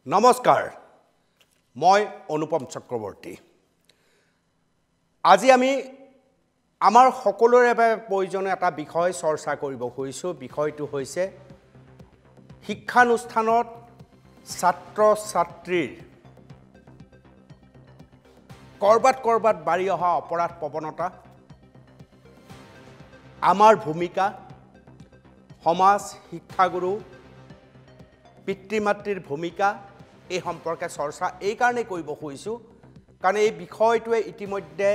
নমস্কাৰ মই অনুপম চক্ৰৱৰ্তী আজি আমি আমাৰ সকলোৰে বাবে প্ৰয়োজনীয় এটা বিষয় চৰ্চা কৰিব খুজিছো বিষয়টো হৈছে শিক্ষানুষ্ঠানত ছাত্ৰ ছাত্ৰীৰ কৰবাত বাঢ়ি অহা অপৰাধ প্ৰৱণতা আমাৰ ভূমিকা সমাজ শিক্ষাগুৰু পিতৃ-মাতৃৰ ভূমিকা এই সম্পৰ্কে চৰ্চা এই কাৰণে কৰিব খুজিছো কাৰণ এই বিষয়টোৱে ইতিমধ্যে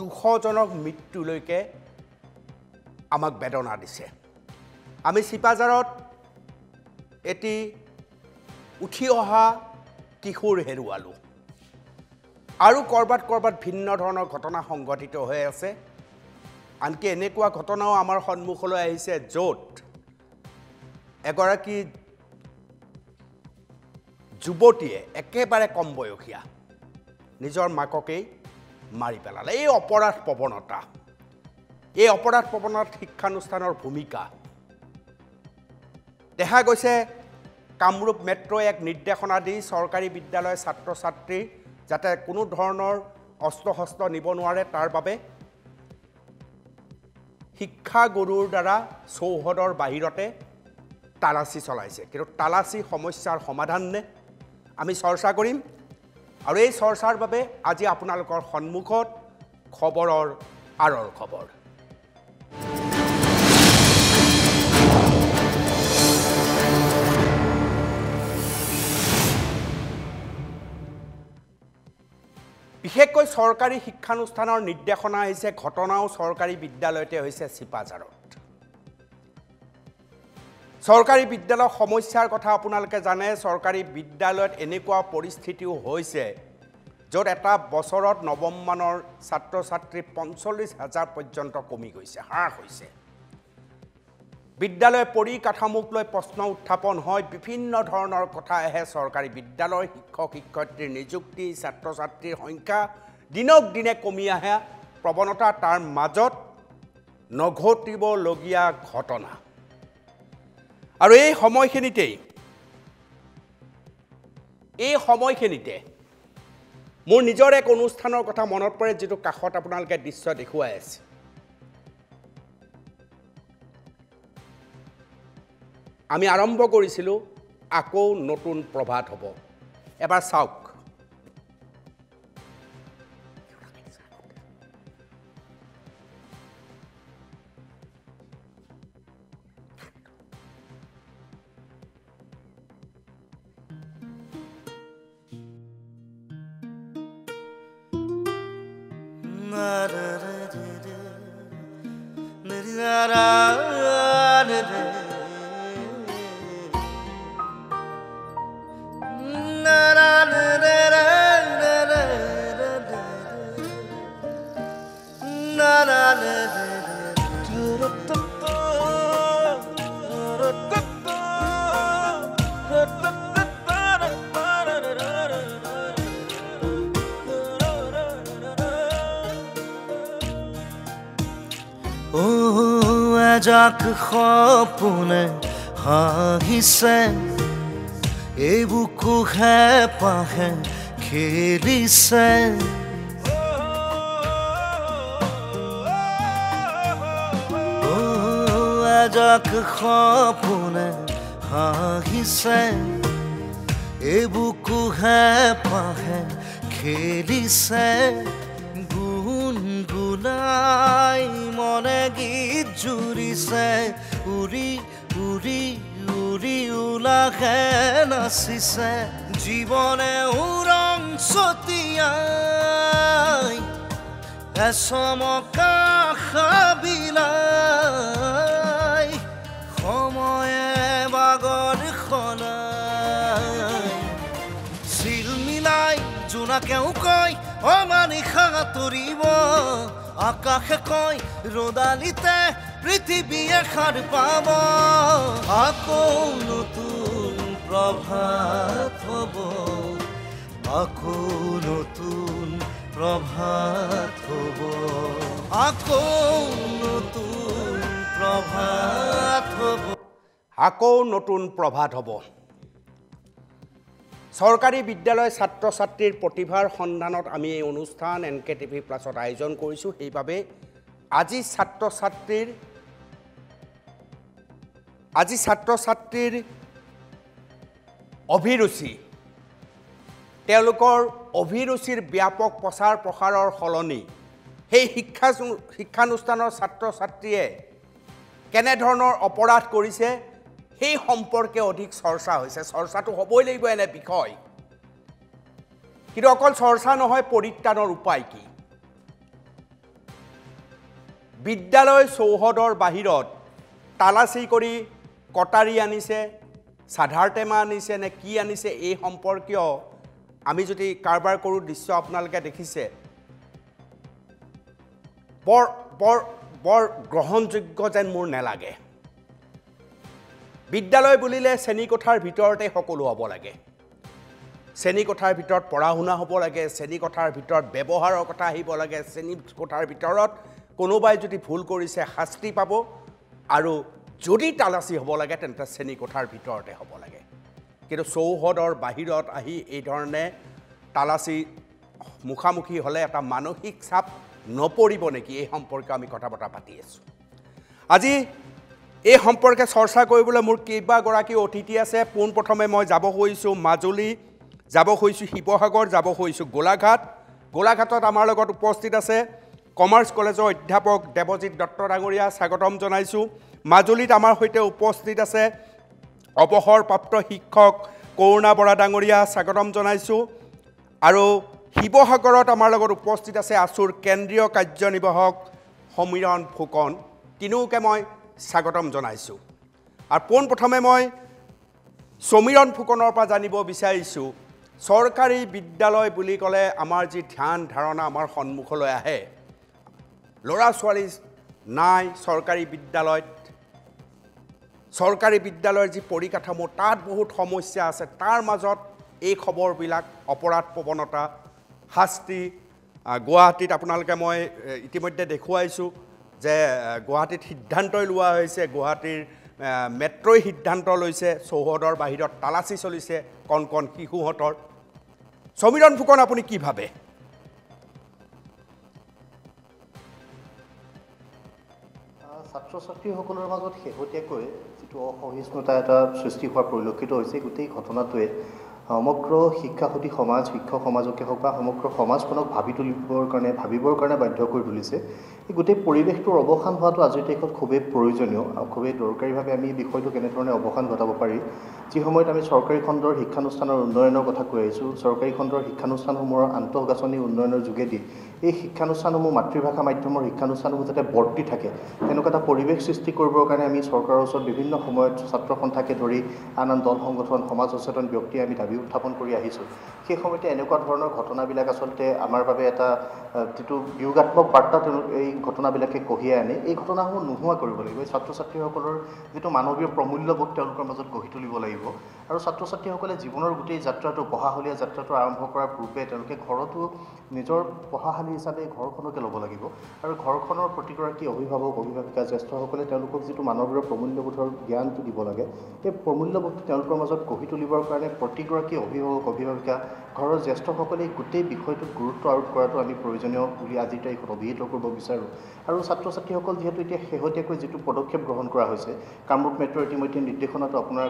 200 জনক মৃত্যুলৈকে আমাক বেদনা দিছে আমি চিপাজাৰত এটি উঠি অহা কিশোৰ হেৰুৱালো আৰু কৰবাত ভিন্ন ধৰণৰ ঘটনা সংঘটিত হৈ আছে আনকি এনেকুৱা ঘটনাও আমাৰ সন্মুখলৈ আহিছে য'ত এগৰাকী যুৱতীয়ে একেবাৰে কম বয়সীয়া নিজৰ মাককেই মাৰি পেলালে এই অপৰাধ প্ৰৱণতাত শিক্ষানুষ্ঠানৰ ভূমিকা দেখা গৈছে কামৰূপ মেট্ৰ'ই এক নিৰ্দেশনা দি চৰকাৰী বিদ্যালয় ছাত্ৰ ছাত্ৰী যাতে কোনো ধৰণৰ অস্ত্ৰ নিব নোৱাৰে তাৰ বাবে শিক্ষাগুৰুৰ দ্বাৰা চৌহদৰ বাহিৰতে তালাচী চলাইছে কিন্তু তালাচী সমস্যাৰ সমাধান নে আমি চৰ্চা কৰিম আৰু এই চৰ্চাৰ বাবে আজি আপোনালোকৰ সন্মুখত খবৰৰ আৰৰ খবৰ বিশেষকৈ চৰকাৰী শিক্ষানুষ্ঠানৰ নিৰ্দেশনা আহিছে ঘটনাও চৰকাৰী বিদ্যালয়তে হৈছে চিপাজাৰত চৰকাৰী বিদ্যালয়ৰ সমস্যাৰ কথা আপোনালোকে জানে চৰকাৰী বিদ্যালয়ত এনেকুৱা পৰিস্থিতিও হৈছে য'ত এটা বছৰত নৱম মানৰ ছাত্ৰ ছাত্ৰী ৪৫,০০০ পৰ্যন্ত কমি গৈছে হ্ৰাস হৈছে বিদ্যালয় পৰিকাঠামোক লৈ প্ৰশ্ন উত্থাপন হয় বিভিন্ন ধৰণৰ কথা আহে চৰকাৰী বিদ্যালয়ৰ শিক্ষক শিক্ষয়িত্ৰীৰ নিযুক্তি ছাত্ৰ ছাত্ৰীৰ সংখ্যা দিনক দিনে কমি আহে প্ৰৱণতা তাৰ মাজত নঘটিবলগীয়া ঘটনা আৰু এই সময়খিনিতে মোৰ নিজৰ এক অনুষ্ঠানৰ কথা মনত পৰে যেটো কাখত আপোনালোকে দৃশ্য দেখুৱাই আছে আমি আৰম্ভ কৰিছিলো আকৌ নতুন প্ৰভাত হ'ব এবাৰ চাওক যাক সপোনে হাঁহিছে এই বুকু হেঁপাহে খেলিছে যাক সপোনে হাঁহিছে এই বুকু হেঁপাহে খেলিছে গুণগুণাই মনে গীত জুৰিছে উৰি উৰি উৰি উলাহে নাচিছে জীৱনে উৰং ছটিয়াই এচমকা বিলাক সময়ে বাগৰ সলাই চিল মিলাই জোনাকেও কয় অমানিশা তৰিব আকাশে কয় ৰদালিতে পৃথিৱীয়ে সাৰ পাব আকৌ নতুন প্ৰভাত হ'ব আকৌ নতুন প্ৰভাত হ'ব আকৌ নতুন প্ৰভাত হ'ব আকৌ নতুন প্ৰভাত হ'ব চৰকাৰী বিদ্যালয় ছাত্ৰ ছাত্ৰীৰ প্ৰতিভাৰ সন্ধানত আমি এই অনুষ্ঠান NKTV প্লাছত আয়োজন কৰিছোঁ সেইবাবে আজি ছাত্ৰ ছাত্ৰীৰ অভিৰুচি তেওঁলোকৰ অভিৰুচিৰ ব্যাপক প্ৰচাৰ প্ৰসাৰৰ সলনি সেই শিক্ষানুষ্ঠানৰ ছাত্ৰ ছাত্ৰীয়ে কেনে ধৰণৰ অপৰাধ কৰিছে সেই সম্পৰ্কে অধিক চৰ্চা হৈছে চৰ্চাটো হ'বই লাগিব এনে বিষয় কিন্তু অকল চৰ্চা নহয় পৰিত্ৰাণৰ উপায় কি বিদ্যালয় চৌহদৰ বাহিৰত তালাচী কৰি কটাৰী আনিছে সাধাৰ টেমা আনিছে নে কি আনিছে এই সম্পৰ্কীয় আমি যদি কাৰবাৰ কৰোঁ দৃশ্য আপোনালোকে দেখিছে বৰ গ্ৰহণযোগ্য যেন মোৰ নেলাগে বিদ্যালয় বুলিলে শ্ৰেণীকোঠাৰ ভিতৰতে সকলো হ'ব লাগে শ্ৰেণীকোঠাৰ ভিতৰত পঢ়া শুনা হ'ব লাগে শ্ৰেণীকোঠাৰ ভিতৰত ব্যৱহাৰৰ কথা আহিব লাগে শ্ৰেণীকোঠাৰ ভিতৰত কোনোবাই যদি ভুল কৰিছে শাস্তি পাব আৰু যদি তালাচী হ'ব লাগে তেন্তে শ্ৰেণীকোঠাৰ ভিতৰতে হ'ব লাগে কিন্তু চৌহদৰ বাহিৰত আহি এই ধৰণে তালাচী মুখামুখি হ'লে এটা মানসিক চাপ নপৰিব নেকি এই সম্পৰ্কে আমি কথা বতৰা পাতি আছোঁ আজি এই সম্পৰ্কে চৰ্চা কৰিবলৈ মোৰ কেইবাগৰাকী অতিথি আছে পোনপ্ৰথমে মই যাব হৈছোঁ মাজুলী যাব হৈছোঁ শিৱসাগৰ যাব হৈছোঁ গোলাঘাটত আমাৰ লগত উপস্থিত আছে কমাৰ্চ কলেজৰ অধ্যাপক দেৱজিৎ দত্ত ডাঙৰীয়া স্বাগতম জনাইছোঁ মাজুলীত আমাৰ সৈতে উপস্থিত আছে অৱসৰপ্ৰাপ্ত শিক্ষক কৰুণা বৰা ডাঙৰীয়া স্বাগতম জনাইছোঁ আৰু শিৱসাগৰত আমাৰ লগত উপস্থিত আছে আছুৰ কেন্দ্ৰীয় কাৰ্যনিৰ্বাহক সমীৰণ ফুকন তিনিওকে মই স্বাগতম জনাইছোঁ আৰু পোনপ্ৰথমে মই সমীৰণ ফুকনৰ পৰা জানিব বিচাৰিছোঁ চৰকাৰী বিদ্যালয় বুলি ক'লে আমাৰ যি ধ্যান ধাৰণা আমাৰ সন্মুখলৈ আহে ল'ৰা ছোৱালী নাই চৰকাৰী বিদ্যালয়ৰ যি পৰিকাঠামো তাত বহুত সমস্যা আছে তাৰ মাজত এই খবৰবিলাক অপৰাধ প্ৰৱণতা শাস্তি গুৱাহাটীত আপোনালোকে মই ইতিমধ্যে দেখুৱাইছোঁ যে গুৱাহাটীত সিদ্ধান্তই লোৱা হৈছে গুৱাহাটীৰ মেট্ৰই সিদ্ধান্ত লৈছে চৌহদৰ বাহিৰত তালাচী চলিছে কণ কণ শিশুহঁতৰ সমীৰণ ফুকন আপুনি কি ভাবে ছাত্ৰ ছাত্ৰীসকলৰ মাজত শেহতীয়াকৈ যিটো অসহিষ্ণুতা এটা সৃষ্টি হোৱা পৰিলক্ষিত হৈছে গোটেই ঘটনাটোৱে সমগ্ৰ শিক্ষাসতী সমাজ শিক্ষক সমাজকে হওক বা সমগ্ৰ সমাজখনক ভাবিবৰ কাৰণে বাধ্য কৰি তুলিছে এই গোটেই পৰিৱেশটোৰ অৱসান হোৱাটো আজিৰ তাৰিখত খুবেই প্ৰয়োজনীয় আৰু খুবেই দৰকাৰীভাৱে আমি এই বিষয়টো কেনেধৰণে অৱসান ঘটাব পাৰি যি সময়ত আমি চৰকাৰী খণ্ডৰ শিক্ষানুষ্ঠানৰ উন্নয়নৰ কথা কৈ আহিছোঁ চৰকাৰী খণ্ডৰ শিক্ষানুষ্ঠানসমূহৰ আন্তঃগাঁথনি উন্নয়নৰ যোগেদি এই শিক্ষানুষ্ঠানসমূহ মাতৃভাষা মাধ্যমৰ শিক্ষানুষ্ঠানসমূহ যাতে বৰ্তি থাকে তেনেকুৱা এটা পৰিৱেশ সৃষ্টি কৰিবৰ কাৰণে আমি চৰকাৰৰ ওচৰত বিভিন্ন সময়ত ছাত্ৰ সন্থাকে ধৰি আন দল সংগঠন সমাজ সচেতন ব্যক্তিয়ে আমি দাবী উত্থাপন কৰি আহিছোঁ সেই সময়তে এনেকুৱা ধৰণৰ ঘটনাবিলাক আচলতে আমাৰ বাবে এটা যিটো বিয়োগাত্মক বাৰ্তা এই ঘটনাবিলাকে কঢ়িয়াই আনে এই ঘটনাসমূহ নোহোৱা কৰিব লাগিব এই ছাত্ৰ ছাত্ৰীসকলৰ যিটো মানৱীয় প্ৰমূল্যবোধ তেওঁলোকৰ মাজত গঢ়ি তুলিব লাগিব আৰু ছাত্ৰ ছাত্ৰীসকলে জীৱনৰ গোটেই যাত্ৰাটো পঢ়াশলীয়া যাত্ৰাটো আৰম্ভ কৰাৰ পূৰ্বে তেওঁলোকে ঘৰতো নিজৰ পঢ়াশালী হিচাপে ঘৰখনকে ল'ব লাগিব আৰু ঘৰখনৰ প্ৰতিগৰাকী অভিভাৱিকা জ্যেষ্ঠসকলে তেওঁলোকক যিটো মানৱীয় প্ৰমূল্যবোধৰ জ্ঞানটো দিব লাগে সেই প্ৰমূল্যবোধটো তেওঁলোকৰ মাজত গঢ়ি তুলিবৰ কাৰণে প্ৰতিগৰাকী অভিভাৱিকা ঘৰৰ জ্যেষ্ঠসকলে গোটেই বিষয়টোত গুৰুত্ব আৰোপ কৰাটো আমি প্ৰয়োজনীয় বুলি আজিৰ তাৰিখত অভিহিত কৰিব বিচাৰোঁ আৰু ছাত্ৰ ছাত্ৰীসকল যিহেতু এতিয়া শেহতীয়াকৈ যিটো পদক্ষেপ গ্ৰহণ কৰা হৈছে কামৰূপ মেট্ৰ' ইতিমধ্যে নিৰ্দেশনাটো আপোনাৰ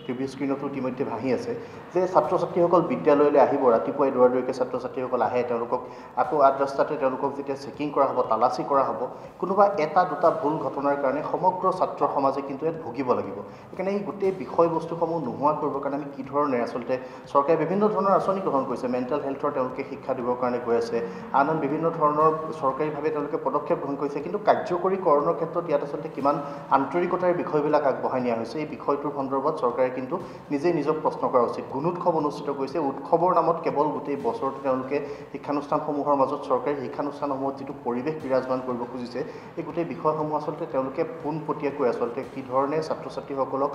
টিভি স্ক্ৰীণতো ইতিমধ্যে ভাহি আছে যে ছাত্ৰ ছাত্ৰীসকল বিদ্যালয়লৈ আহিব ৰাতিপুৱাই দৌৰাদৌৰিকৈ ছাত্ৰ ছাত্ৰীসকল আহে তেওঁলোকক আকৌ আঠ ৰাস্তাতে তেওঁলোকক যেতিয়া চেকিং কৰা হ'ব তালাচী কৰা হ'ব কোনোবা এটা দুটা ভুল ঘটনাৰ কাৰণে সমগ্ৰ ছাত্ৰ সমাজে কিন্তু ইয়াত ভুগিব লাগিব সেইকাৰণে এই গোটেই বিষয়বস্তুসমূহ নোহোৱা কৰিবৰ কাৰণে আমি কি ধৰণে আচলতে চৰকাৰে বিভিন্ন ধৰণৰ আঁচনি গ্ৰহণ কৰিছে মেণ্টেল হেল্থৰ তেওঁলোকে শিক্ষা দিবৰ কাৰণে গৈ আছে আন বিভিন্ন ধৰণৰ চৰকাৰীভাৱে তেওঁলোকে পদক্ষেপ গ্ৰহণ কৰিছে কিন্তু কাৰ্যকৰীকৰণৰ ক্ষেত্ৰত ইয়াত আচলতে কিমান আন্তৰিকতাৰ বিষয়বিলাক আগবঢ়াই নিয়া হৈছে এই বিষয়টোৰ সন্দৰ্ভত চৰকাৰে কিন্তু নিজেই নিজক প্ৰশ্ন কৰা উচিত গুণোৎসৱ অনুষ্ঠিত কৰিছে উৎসৱৰ নামত কেৱল গোটেই বছৰটো তেওঁলোকে শিক্ষানুষ্ঠানসমূহৰ মাজত চৰকাৰী শিক্ষানুষ্ঠানসমূহত যিটো পৰিৱেশ বিৰাজমান কৰিব খুজিছে এই গোটেই বিষয়সমূহ আচলতে তেওঁলোকে পোনপটীয়াকৈ আচলতে কি ধৰণে ছাত্ৰ ছাত্ৰীসকলক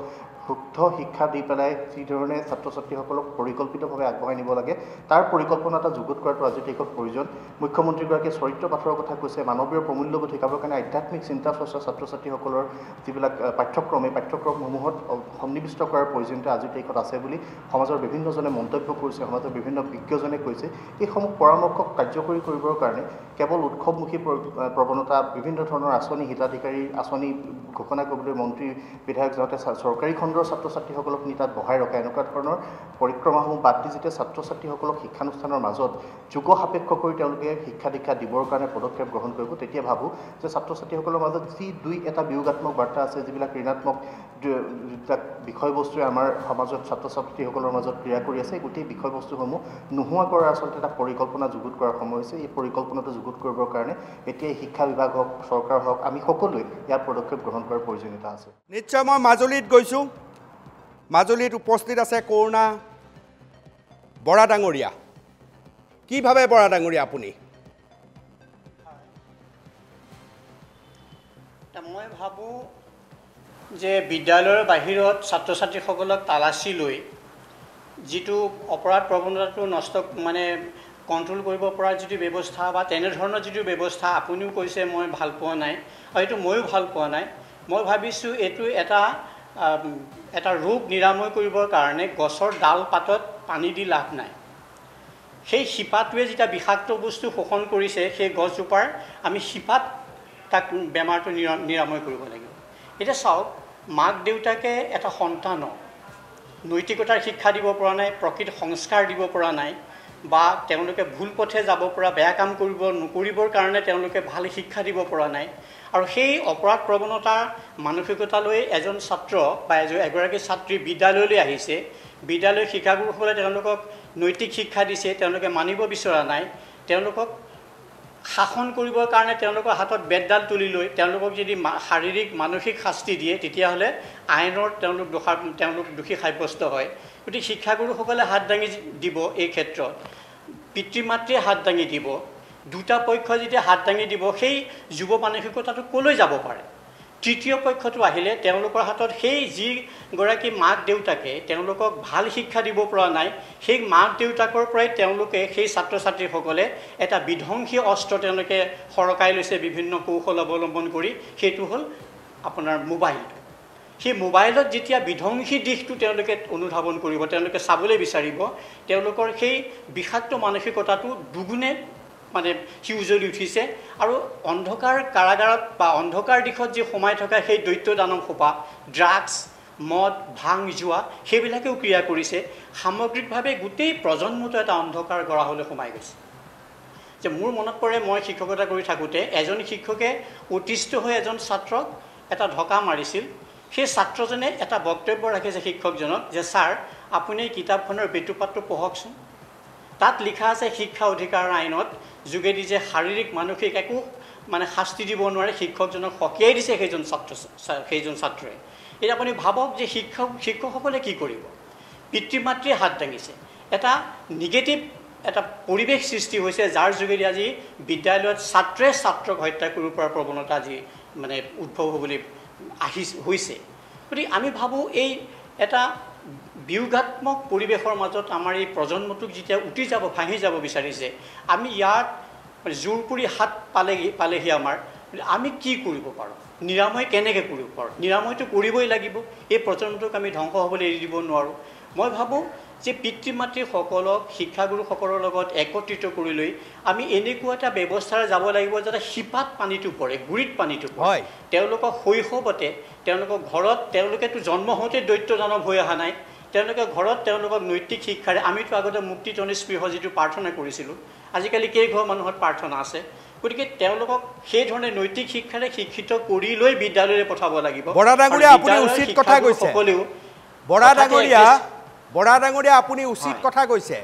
শুদ্ধ শিক্ষা দি পেলাই যি ধৰণে ছাত্ৰ ছাত্ৰীসকলক পৰিকল্পিতভাৱে আগবঢ়াই নিব লাগে তাৰ পৰিকল্পনা এটা যুগুত কৰাটো আজিৰ তাৰিখত প্ৰয়োজন মুখ্যমন্ত্ৰীগৰাকীয়ে চৰিত্ৰ পাঠৰ কথা কৈছে মানৱীয় প্ৰমূল্যবোধ শিকাবৰ কাৰণে আধ্যাত্মিক চিন্তা চৰ্চা ছাত্ৰ ছাত্ৰীসকলৰ যিবিলাক পাঠ্যক্ৰমসমূহত সন্নিৱিষ্ট কৰাৰ প্ৰয়োজনীয়তা আজিৰ তাৰিখত আছে বুলি সমাজৰ বিভিন্নজনে মন্তব্য কৰিছে সমাজৰ বিভিন্ন বিজ্ঞজনে কৈছে এইসমূহ পৰামৰ্শক কাৰ্যকৰী কৰিবৰ কাৰণে কেৱল উৎসৱমুখী প্ৰৱণতা বিভিন্ন ধৰণৰ আঁচনি হিতাধিকাৰী আঁচনি ঘোষণা কৰিবলৈ মন্ত্ৰী বিধায়ক যাওঁতে চৰকাৰী খণ্ডৰ ছাত্ৰ ছাত্ৰীসকলক নি তাত বহাই ৰখা এনেকুৱা ধৰণৰ পৰিক্ৰমাসমূহ বাদ দি যেতিয়া ছাত্ৰ ছাত্ৰীসকলক শিক্ষানুষ্ঠানৰ মাজত যুগ সাপেক্ষ কৰি তেওঁলোকে শিক্ষা দীক্ষা দিবৰ কাৰণে পদক্ষেপ গ্ৰহণ কৰিব তেতিয়া ভাবোঁ যে ছাত্ৰ ছাত্ৰীসকলৰ মাজত যি দুই এটা বিয়োগাত্মক বাৰ্তা আছে যিবিলাক ঋণাত্মক যিবিলাক বিষয়বস্তুৱে আমাৰ সমাজত ছাত্ৰ ছাত্ৰীসকলৰ মাজত ক্ৰিয়া কৰি আছে গোটেই বিষয়বস্তুসমূহ নোহোৱা কৰাৰ আচলতে এটা পৰিকল্পনা যুগুত কৰাৰ সময় হৈছে এই পৰিকল্পনাটো যুগুত কৰিবৰ কাৰণে এতিয়া শিক্ষা বিভাগ হওক চৰকাৰ হওক আমি সকলোৱে ইয়াৰ পদক্ষেপ গ্ৰহণ কৰাৰ প্ৰয়োজনীয়তা আছে নিশ্চয় মই মাজুলীত গৈছোঁ মাজুলীত উপস্থিত আছে কৰোণা বৰা ডাঙৰীয়া কি ভাবে বৰা ডাঙৰীয়া আপুনি মই ভাবোঁ যে বিদ্যালয়ৰ বাহিৰত ছাত্ৰ ছাত্ৰীসকলক তালাচী লৈ যিটো অপৰাধ প্ৰৱণতাটো নষ্ট মানে কণ্ট্ৰল কৰিব পৰা যিটো ব্যৱস্থা বা তেনেধৰণৰ যিটো ব্যৱস্থা আপুনিও কৈছে মই ভাল পোৱা নাই আৰু এইটো ময়ো ভাল পোৱা নাই মই ভাবিছোঁ এইটো এটা ৰোগ নিৰাময় কৰিবৰ কাৰণে গছৰ ডাল পাতত পানী দি লাভ নাই সেই শিপাটোৱে যেতিয়া বিষাক্ত বস্তু শোষণ কৰিছে সেই গছজোপাৰ আমি শিপাত তাক বেমাৰটো নিৰাময় কৰিব লাগিব এতিয়া চাওক মাক দেউতাকে এটা সন্তানক নৈতিকতাৰ শিক্ষা দিব পৰা নাই প্ৰকৃত সংস্কাৰ দিব পৰা নাই বা তেওঁলোকে ভুল পথে যাব পৰা বেয়া কাম নকৰিবৰ কাৰণে তেওঁলোকে ভাল শিক্ষা দিব পৰা নাই আৰু সেই অপৰাধ প্ৰৱণতাৰ মানসিকতালৈ এজন ছাত্ৰ বা এগৰাকী ছাত্ৰী বিদ্যালয়লৈ আহিছে বিদ্যালয়ৰ শিক্ষাগুৰুসকলে তেওঁলোকক নৈতিক শিক্ষা দিছে তেওঁলোকে মানিব বিচৰা নাই তেওঁলোকক শাসন কৰিবৰ কাৰণে তেওঁলোকৰ হাতত বেতডাল তুলি লৈ তেওঁলোকক যদি শাৰীৰিক মানসিক শাস্তি দিয়ে তেতিয়াহ'লে আইনৰ তেওঁলোক দোষী সাব্যস্ত হয় গতিকে শিক্ষাগুৰুসকলে হাত দাঙি দিব এই ক্ষেত্ৰত পিতৃ মাতৃয়ে হাত দাঙি দিব দুটা পক্ষ যেতিয়া হাত দাঙি দিব সেই যুৱ মানসিকতাটো ক'লৈ যাব পাৰে তৃতীয় পক্ষটো আহিলে তেওঁলোকৰ হাতত সেই যিগৰাকী মাক দেউতাকে তেওঁলোকক ভাল শিক্ষা দিব পৰা নাই সেই মাক দেউতাকৰ পৰাই তেওঁলোকে সেই ছাত্ৰ ছাত্ৰীসকলে এটা বিধ্বংসী অস্ত্ৰ তেওঁলোকে সৰকাই লৈছে বিভিন্ন কৌশল অৱলম্বন কৰি সেইটো হ'ল আপোনাৰ মোবাইলটো সেই মোবাইলত যেতিয়া বিধ্বংসী দিশটো তেওঁলোকে অনুধাৱন কৰিব তেওঁলোকে চাবলৈ বিচাৰিব তেওঁলোকৰ সেই বিষাক্ত মানসিকতাটো দুগুণে মানে সিউজলি উঠিছে আৰু অন্ধকাৰ কাৰাগাৰত বা অন্ধকাৰ দিশত যি সোমাই থকা সেই দৈত্য দানৱ সোপা ড্ৰাগছ মদ ভাং জোৱা সেইবিলাকেও ক্ৰিয়া কৰিছে সামগ্ৰিকভাৱে গোটেই প্ৰজন্মটো এটা অন্ধকাৰ গৰাহলৈ সোমাই গৈছে যে মোৰ মনত পৰে মই শিক্ষকতা কৰি থাকোঁতে এজন শিক্ষকে অতিষ্ঠ হৈ এজন ছাত্ৰক এটা ঢকা মাৰিছিল সেই ছাত্ৰজনে এটা বক্তব্য ৰাখিছে শিক্ষকজনক যে ছাৰ আপুনি এই কিতাপখনৰ বেতুপাতটো পঢ়কচোন তাত লিখা আছে শিক্ষা অধিকাৰ আইনত যোগেদি যে শাৰীৰিক মানসিক একো মানে শাস্তি দিব নোৱাৰে শিক্ষকজনক সকীয়াই দিছে সেইজন ছাত্ৰই এতিয়া আপুনি ভাবক যে শিক্ষকসকলে কি কৰিব পিতৃ মাতৃয়ে হাত দাঙিছে এটা নিগেটিভ এটা পৰিৱেশ সৃষ্টি হৈছে যাৰ যোগেদি আজি বিদ্যালয়ত ছাত্ৰই ছাত্ৰক হত্যা কৰিব পৰা প্ৰৱণতা আজি মানে উদ্ভৱ হ'বলৈ হৈছে গতিকে আমি ভাবোঁ এই এটা বিয়োগাত্মক পৰিৱেশৰ মাজত আমাৰ এই প্ৰজন্মটোক যেতিয়া উটি যাব ভাঙি যাব বিচাৰিছে আমি ইয়াত জোৰ কৰি হাত পালেহি আমাৰ আমি কি কৰিব পাৰোঁ নিৰাময় কেনেকৈ কৰিব পাৰোঁ নিৰাময়টো কৰিবই লাগিব এই প্ৰজন্মটোক আমি ধ্বংস হ'বলৈ এৰি দিব নোৱাৰোঁ মই ভাবোঁ যে পিতৃ মাতৃসকলক শিক্ষাগুৰুসকলৰ লগত একত্ৰিত কৰি লৈ আমি এনেকুৱা এটা ব্যৱস্থাৰে যাব লাগিব যাতে শিপাত পানীটো পৰে গুৰিত পানীটো পৰে তেওঁলোকক শৈশৱতে তেওঁলোকক ঘৰত তেওঁলোকেতো জন্ম হওঁতে দৈত্য দানৱ হৈ অহা নাই তেওঁলোকে ঘৰত তেওঁলোকক নৈতিক শিক্ষাৰে আমিতো আগতে মুক্তি তনিস্পৃহ যিটো প্ৰাৰ্থনা কৰিছিলোঁ আজিকালি কেইঘৰ মানুহত প্ৰাৰ্থনা আছে গতিকে তেওঁলোকক সেই ধৰণে নৈতিক শিক্ষাৰে শিক্ষিত কৰি লৈ বিদ্যালয়লৈ পঠাব লাগিব বৰা ডাঙৰীয়া আপুনি উচিত কথা কৈছে বৰা ডাঙৰীয়া আপুনি উচিত কথা কৈছে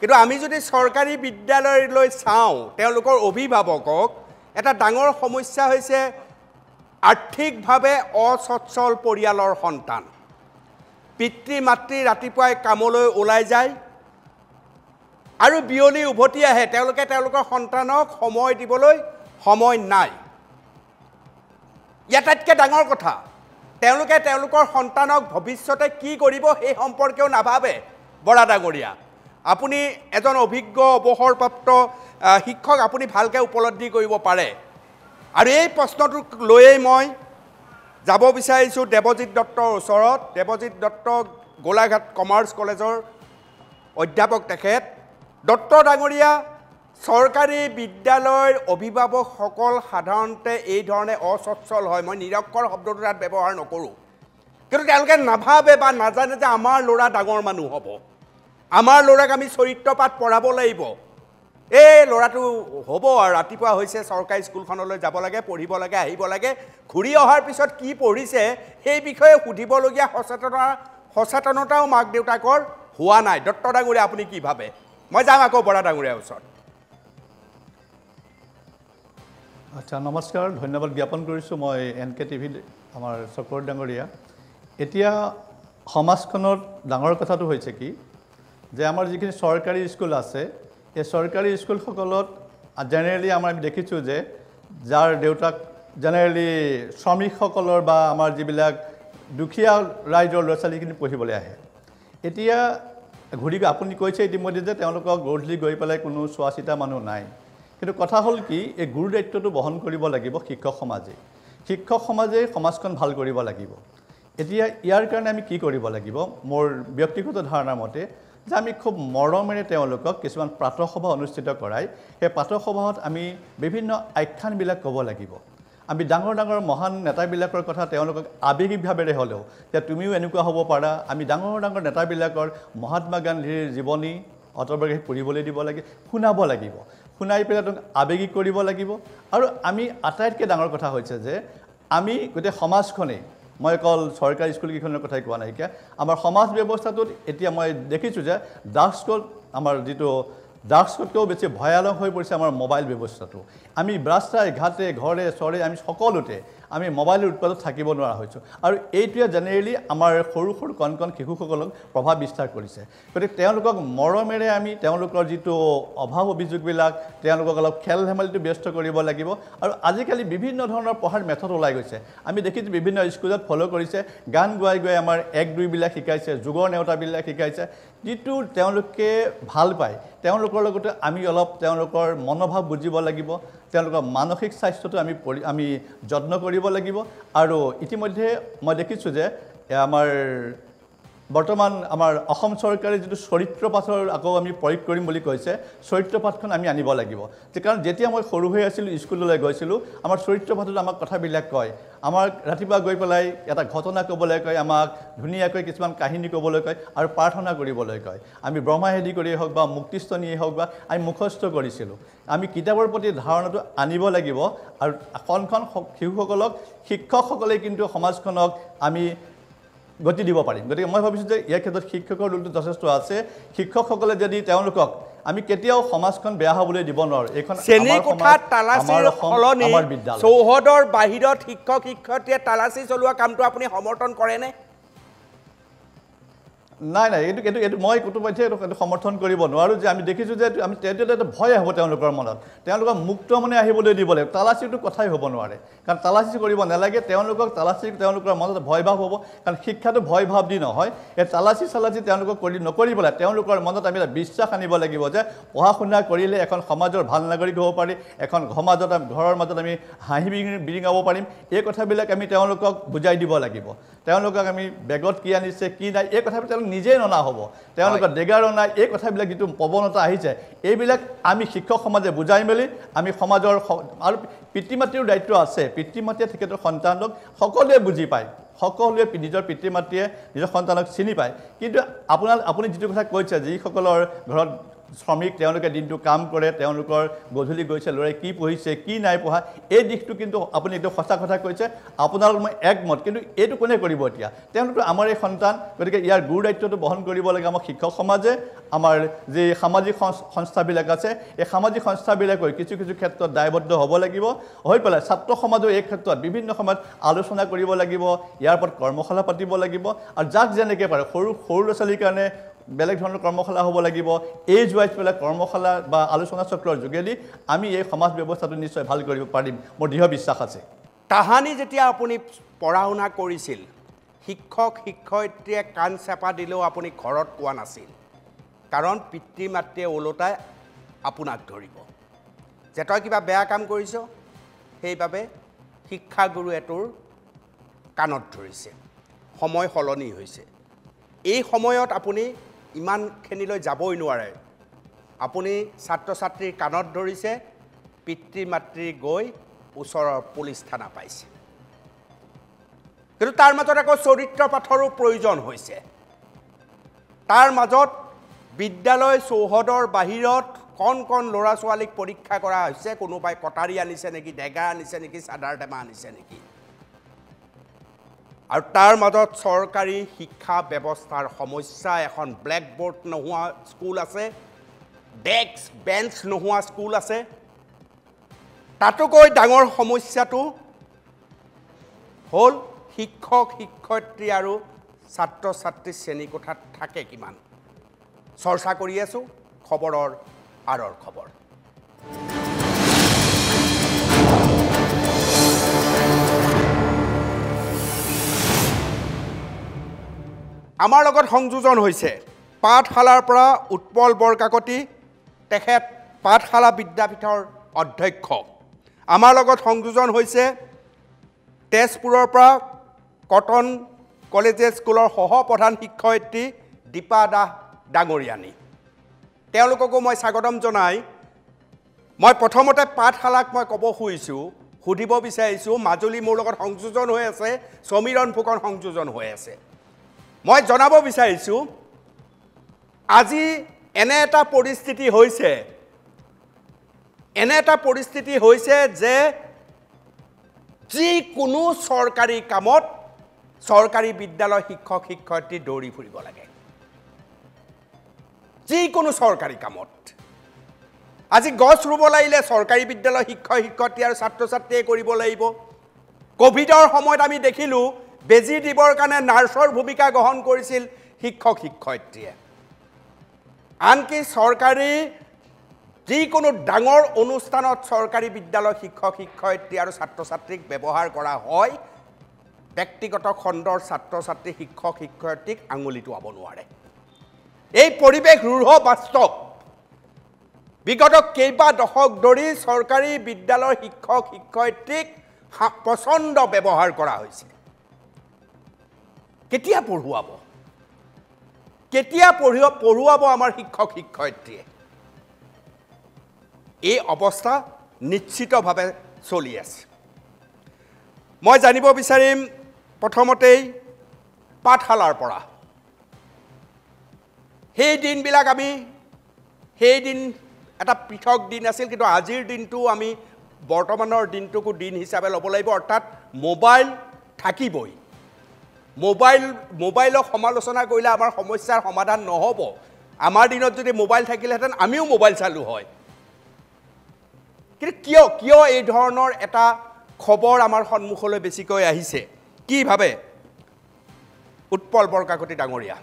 কিন্তু আমি যদি চৰকাৰী বিদ্যালয়লৈ চাওঁ তেওঁলোকৰ অভিভাৱকক এটা ডাঙৰ সমস্যা হৈছে আৰ্থিকভাৱে অসচ্ছল পৰিয়ালৰ সন্তান পিতৃ মাতৃ ৰাতিপুৱাই কামলৈ ওলাই যায় আৰু বিয়লি উভতি আহে তেওঁলোকে তেওঁলোকৰ সন্তানক সময় দিবলৈ সময় নাই ইয়াতকৈ ডাঙৰ কথা তেওঁলোকে তেওঁলোকৰ সন্তানক ভৱিষ্যতে কি কৰিব সেই সম্পৰ্কেও নাভাবে বৰা ডাঙৰীয়া আপুনি এজন অভিজ্ঞ অৱসৰপ্ৰাপ্ত শিক্ষক, আপুনি ভালকৈ উপলব্ধি কৰিব পাৰে। আৰু এই প্ৰশ্নটোক লৈয়ে মই যাব বিচাৰিছোঁ দেৱজিৎ দত্তৰ ওচৰত। দেৱজিৎ দত্ত গোলাঘাট কমাৰ্চ কলেজৰ অধ্যাপক তেখেত। দত্ত ডাঙৰীয়া, চৰকাৰী বিদ্যালয়ৰ অভিভাৱকসকল সাধাৰণতে এই ধৰণে অস্বচ্ছল হয়। মই নিৰক্ষৰ শব্দটো তাত ব্যৱহাৰ নকৰোঁ, কিন্তু তেওঁলোকে নাভাবে বা নাজানে যে আমাৰ ল'ৰা ডাঙৰ মানুহ হ'ব, আমাৰ ল'ৰাক আমি চৰিত্ৰপাঠ পঢ়াব লাগিব। এই ল'ৰাটো হ'ব আৰু ৰাতিপুৱা হৈছে চৰকাৰী স্কুলখনলৈ যাব লাগে, পঢ়িব লাগে, আহিব লাগে, ঘূৰি অহাৰ পিছত কি পঢ়িছে সেই বিষয়ে সুধিবলগীয়া সচেতনতাও মাক দেউতাকৰ হোৱা নাই। দত্ত ডাঙৰীয়া, আপুনি কি ভাবে? মই যাম আকৌ বৰা ডাঙৰীয়াৰ ওচৰত। আচ্ছা, নমস্কাৰ, ধন্যবাদ জ্ঞাপন কৰিছোঁ মই NK TV আমাৰ চক্ৰৰ ডাঙৰীয়া। এতিয়া সমাজখনত ডাঙৰ কথাটো হৈছে কি যে আমাৰ যিখিনি চৰকাৰী স্কুল আছে, এই চৰকাৰী স্কুলসকলত জেনেৰেলি আমি দেখিছোঁ যে যাৰ দেউতাক জেনেৰেলি শ্ৰমিকসকলৰ বা আমাৰ যিবিলাক দুখীয়া ৰাইজৰ ল'ৰা ছোৱালীখিনি পঢ়িবলৈ আহে। এতিয়া ঘূৰি আপুনি কৈছে ইতিমধ্যে যে তেওঁলোকক গধূলি গৈ পেলাই কোনো চোৱা চিতা মানুহ নাই, কিন্তু কথা হ'ল কি এই গুৰু দায়িত্বটো বহন কৰিব লাগিব শিক্ষক সমাজে। শিক্ষক সমাজে সমাজখন ভাল কৰিব লাগিব। এতিয়া ইয়াৰ কাৰণে আমি কি কৰিব লাগিব? মোৰ ব্যক্তিগত ধাৰণাৰ মতে যে আমি খুব মৰমেৰে তেওঁলোকক কিছুমান প্ৰাতঃসভা অনুষ্ঠিত কৰাই সেই প্ৰাতঃসভাত আমি বিভিন্ন আখ্যানবিলাক ক'ব লাগিব। আমি ডাঙৰ ডাঙৰ মহান নেতাবিলাকৰ কথা তেওঁলোকক আৱেগিকভাৱেৰে হ'লেও যে তুমিও এনেকুৱা হ'ব পাৰা, আমি ডাঙৰ ডাঙৰ নেতাবিলাকৰ মহাত্মা গান্ধীৰ জীৱনী অট'বায়োগ্ৰাফী পঢ়িবলৈ দিব লাগে, শুনাব লাগিব। শুনাই পেলাই তেওঁক আৱেগিক কৰিব লাগিব। আৰু আমি আটাইতকৈ ডাঙৰ কথা হৈছে যে আমি গোটেই সমাজখনেই, মই অকল চৰকাৰী স্কুলকেইখনৰ কথাই কোৱা নাইকিয়া, আমাৰ সমাজ ব্যৱস্থাটোত এতিয়া মই দেখিছোঁ যে আমাৰ যিটো ড্ৰাগছতকৈও বেছি ভয়ানক হৈ পৰিছে আমাৰ মোবাইল ব্যৱস্থাটো। আমি ৰাস্তাই ঘাটে ঘৰে চৰে আমি সকলোতে আমি মোবাইলৰ উৎপাদত থাকিব নোৱাৰা হৈছোঁ। আৰু এইটোৱে জেনেৰেলি আমাৰ সৰু সৰু কণ কণ শিশুসকলক প্ৰভাৱ বিস্তাৰ কৰিছে। গতিকে তেওঁলোকক মৰমেৰে আমি তেওঁলোকৰ যিটো অভাৱ অভিযোগবিলাক তেওঁলোকক অলপ খেল ধেমালিটো ব্যস্ত কৰিব লাগিব। আৰু আজিকালি বিভিন্ন ধৰণৰ পঢ়াৰ মেথড ওলাই গৈছে। আমি দেখিছোঁ বিভিন্ন স্কুলত ফ'ল' কৰিছে, গান গোৱাই গোৱাই আমাৰ 1-2 বিলাক শিকাইছে, যুগৰ নেওতাবিলাক শিকাইছে, যিটো তেওঁলোকে ভাল পায়। তেওঁলোকৰ লগতে আমি অলপ তেওঁলোকৰ মনোভাৱ বুজিব লাগিব, তেওঁলোকৰ মানসিক স্বাস্থ্যটো আমি যত্ন কৰিব লাগিব। আৰু ইতিমধ্যে মই দেখিছোঁ যে আমাৰ বৰ্তমান আমাৰ অসম চৰকাৰে যিটো চৰিত্ৰ পাঠৰ আকৌ আমি প্ৰয়োগ কৰিম বুলি কৈছে, চৰিত্ৰ পাঠখন আমি আনিব লাগিব। কাৰণ যেতিয়া মই সৰু হৈ আছিলোঁ স্কুললৈ গৈছিলোঁ, আমাৰ চৰিত্ৰ পাঠত আমাক কথাবিলাক কয়, আমাক ৰাতিপুৱা গৈ পেলাই এটা ঘটনা ক'বলৈ কয়, আমাক ধুনীয়াকৈ কিছুমান কাহিনী ক'বলৈ কয় আৰু প্ৰাৰ্থনা কৰিবলৈ কয়। আমি ব্ৰহ্মাহেদি কৰিয়েই হওক বা মুক্তিস্তনীয়েই হওক বা আমি মুখস্থ কৰিছিলোঁ। আমি কিতাপৰ প্ৰতি ধাৰণাটো আনিব লাগিব। আৰু কণ কণ শিশুসকলক শিক্ষকসকলে কিন্তু সমাজখনক আমি গতি দিব পাৰিম। গতিকে মই ভাবিছোঁ যে ইয়াৰ ক্ষেত্ৰত শিক্ষকৰ ৰোলটো যথেষ্ট আছে। শিক্ষকসকলে যদি তেওঁলোকক আমি কেতিয়াও সমাজখন বেয়া হ'বলৈ দিব নোৱাৰোঁ। এইখন আমাৰ বিদ্যালয়। চৌহদৰ বাহিৰত শিক্ষক শিক্ষয়িত্ৰীয়ে তালাচী চলোৱা কামটো আপুনি সমৰ্থন কৰেনে? নাই নাই, এইটো মই কোনোপধ্যে এইটো সমৰ্থন কৰিব নোৱাৰোঁ। যে আমি দেখিছোঁ যে আমি এটা ভয় হ'ব তেওঁলোকৰ মনত, তেওঁলোকক মুক্ত মনে আহিবলৈ দিব লাগিব। তালাচীটো কথাই হ'ব নোৱাৰে, কাৰণ তালাচী কৰিব নালাগে। তেওঁলোকৰ মনত ভয় ভাৱ হ'ব, কাৰণ শিক্ষাটো ভয় ভাৱ দি নহয়। এই তালাচী তেওঁলোকক নকৰি পেলাই তেওঁলোকৰ মনত আমি এটা বিশ্বাস আনিব লাগিব যে পঢ়া শুনা কৰিলে এখন সমাজৰ ভাল নাগৰিক হ'ব পাৰি, এখন সমাজত ঘৰৰ মাজত আমি হাঁহি বিৰিঙাব পাৰিম। এই কথাবিলাক আমি তেওঁলোকক বুজাই দিব লাগিব। তেওঁলোকক আমি বেগত কি আনিছে কি নাই এই কথাবিলাক তেওঁলোক নিজেই ননা হ'ব, তেওঁলোকৰ ডেগাৰ নাই। এই কথাবিলাক যিটো প্ৰৱণতা আহিছে, এইবিলাক আমি শিক্ষক সমাজে বুজাই মেলি আমি সমাজৰ আৰু পিতৃ মাতৃৰ দায়িত্ব আছে। পিতৃ মাতৃয়ে তেখেতৰ সন্তানক সকলোৱে বুজি পায়, সকলোৱে নিজৰ পিতৃ মাতৃয়ে নিজৰ সন্তানক চিনি পায়। কিন্তু আপুনি যিটো কথা কৈছে, যিসকলৰ ঘৰত শ্ৰমিক, তেওঁলোকে দিনটো কাম কৰে, তেওঁলোকৰ গধূলি গৈছে ল'ৰাই কি পঢ়িছে কি নাই পঢ়া, এই দিশটো কিন্তু আপুনি একদম সঁচা কথা কৈছে, আপোনালোক মই একমত। কিন্তু এইটো কোনে কৰিব? এতিয়া তেওঁলোকতো আমাৰ এই সন্তান। গতিকে ইয়াৰ গুৰু দায়িত্বটো বহন কৰিব লাগে আমাৰ শিক্ষক সমাজে। আমাৰ যি সামাজিক সংস্থাবিলাক আছে, এই সামাজিক সংস্থাবিলাকৰ কিছু কিছু ক্ষেত্ৰত দায়বদ্ধ হ'ব লাগিব। হৈ পেলাই ছাত্ৰ সমাজেও এই ক্ষেত্ৰত বিভিন্ন সময়ত আলোচনা কৰিব লাগিব, ইয়াৰ ওপৰত কৰ্মশালা পাতিব লাগিব। আৰু যাক যেনেকৈ পাৰে সৰু ল'ৰা ছোৱালীৰ কাৰণে বেলেগ ধৰণৰ কৰ্মশালা হ'ব লাগিব। এইজ ৱাইজ পেলাই কৰ্মশালা বা আলোচনা চক্ৰৰ যোগেদি আমি এই সমাজ ব্যৱস্থাটো নিশ্চয় ভাল কৰিব পাৰিম, মোৰ দৃঢ় বিশ্বাস আছে। তাহানি যেতিয়া আপুনি পঢ়া শুনা কৰিছিল, শিক্ষক শিক্ষয়িত্ৰীয়ে কাণ চেপা দিলেও আপুনি ঘৰত কোৱা নাছিল। কাৰণ পিতৃ মাতৃয়ে ওলোটাই আপোনাক ধৰিব যে তই কিবা বেয়া কাম কৰিছ সেইবাবে শিক্ষাগুৰুৱে তোৰ কাণত ধৰিছে সময় সলনি হৈছে এই সময়ত আপুনি ইমানখিনিলৈ যাবই নোৱাৰে আপুনি ছাত্ৰ ছাত্ৰীৰ কাণত ধৰিছে পিতৃ মাতৃ গৈ ওচৰৰ পুলিচ থানা পাইছে কিন্তু তাৰ মাজত আকৌ চৰিত্ৰ পাঠৰো প্ৰয়োজন হৈছে তাৰ মাজত বিদ্যালয় চৌহদৰ বাহিৰত কণ ল'ৰা ছোৱালীক পৰীক্ষা কৰা হৈছে কোনোবাই কটাৰী আনিছে নেকি ডেগা আনিছে নেকি চাদাৰ টেমা আনিছে নেকি আৰু তাৰ মাজত চৰকাৰী শিক্ষা ব্যৱস্থাৰ সমস্যা এখন ব্লেকবোৰ্ড নোহোৱা স্কুল আছে ডেস্ক বেঞ্চ নোহোৱা স্কুল আছে তাতোকৈ ডাঙৰ সমস্যাটো হ'ল শিক্ষক শিক্ষয়িত্ৰী আৰু ছাত্ৰ ছাত্ৰী শ্ৰেণীকোঠাত থাকে কিমান চৰ্চা কৰি আছোঁ খবৰৰ আৰৰ খবৰ আমাৰ লগত সংযোজন হৈছে পাঠশালাৰ পৰা উৎপল বৰকাকতি তেখেত পাঠশালা বিদ্যাপীঠৰ অধ্যক্ষ আমাৰ লগত সংযোজন হৈছে তেজপুৰৰ পৰা কটন কলেজিয়েট স্কুলৰ সহপ্ৰধান শিক্ষয়িত্ৰী দীপা দাস ডাঙৰীয়ানী তেওঁলোককো মই স্বাগতম জনাই মই প্ৰথমতে পাঠশালাক মই ক'ব সুধিব বিচাৰিছোঁ মাজুলী মোৰ লগত সংযোজন হৈ আছে সমীৰণ ফুকন সংযোজন হৈ আছে মই জনাব বিচাৰিছোঁ আজি এনে এটা পৰিস্থিতি হৈছে যে যিকোনো চৰকাৰী কামত চৰকাৰী বিদ্যালয় শিক্ষক শিক্ষয়িত্ৰী দৌৰি ফুৰিব লাগে যিকোনো চৰকাৰী কামত আজি গছ ৰুব লাগিলে চৰকাৰী বিদ্যালয় শিক্ষক শিক্ষয়িত্ৰী আৰু ছাত্ৰ ছাত্ৰীয়ে কৰিব লাগিব কোভিডৰ সময়ত আমি দেখিলোঁ বেজী দিবৰ কাৰণে নাৰ্ছৰ ভূমিকা গ্ৰহণ কৰিছিল শিক্ষক শিক্ষয়িত্ৰীয়ে আনকি চৰকাৰী যিকোনো ডাঙৰ অনুষ্ঠানত চৰকাৰী বিদ্যালয় শিক্ষক শিক্ষয়িত্ৰী আৰু ছাত্ৰ ছাত্ৰীক ব্যৱহাৰ কৰা হয় ব্যক্তিগত খণ্ডৰ ছাত্ৰ ছাত্ৰী শিক্ষক শিক্ষয়িত্ৰীক আঙুলি টোৱাব নোৱাৰে এই পৰিৱেশ ৰুঢ় বাস্তৱ বিগত কেইবা দশক ধৰি চৰকাৰী বিদ্যালয়ৰ শিক্ষক শিক্ষয়িত্ৰীক প্ৰচণ্ড ব্যৱহাৰ কৰা হৈছে কেতিয়া পঢ়ুৱাব আমাৰ শিক্ষক শিক্ষয়িত্ৰীয়ে এই অৱস্থা নিশ্চিতভাৱে চলি আছে মই জানিব বিচাৰিম প্ৰথমতেই পাঠশালাৰ পৰা সেই দিনবিলাক সেই দিন এটা পৃথক দিন আছিল কিন্তু আজিৰ দিনটো আমি বৰ্তমানৰ দিনটোকো দিন হিচাপে ল'ব লাগিব অৰ্থাৎ মোবাইল থাকিবই মোবাইলক সমালোচনা কৰিলে আমাৰ সমস্যাৰ সমাধান নহ'ব আমাৰ দিনত যদি মোবাইল থাকিলেহেঁতেন আমিও মোবাইল চালোঁ হয় কিন্তু কিয় এই ধৰণৰ এটা খবৰ আমাৰ সন্মুখলৈ বেছিকৈ আহিছে কি ভাবে উৎপল বৰকাকতি ডাঙৰীয়া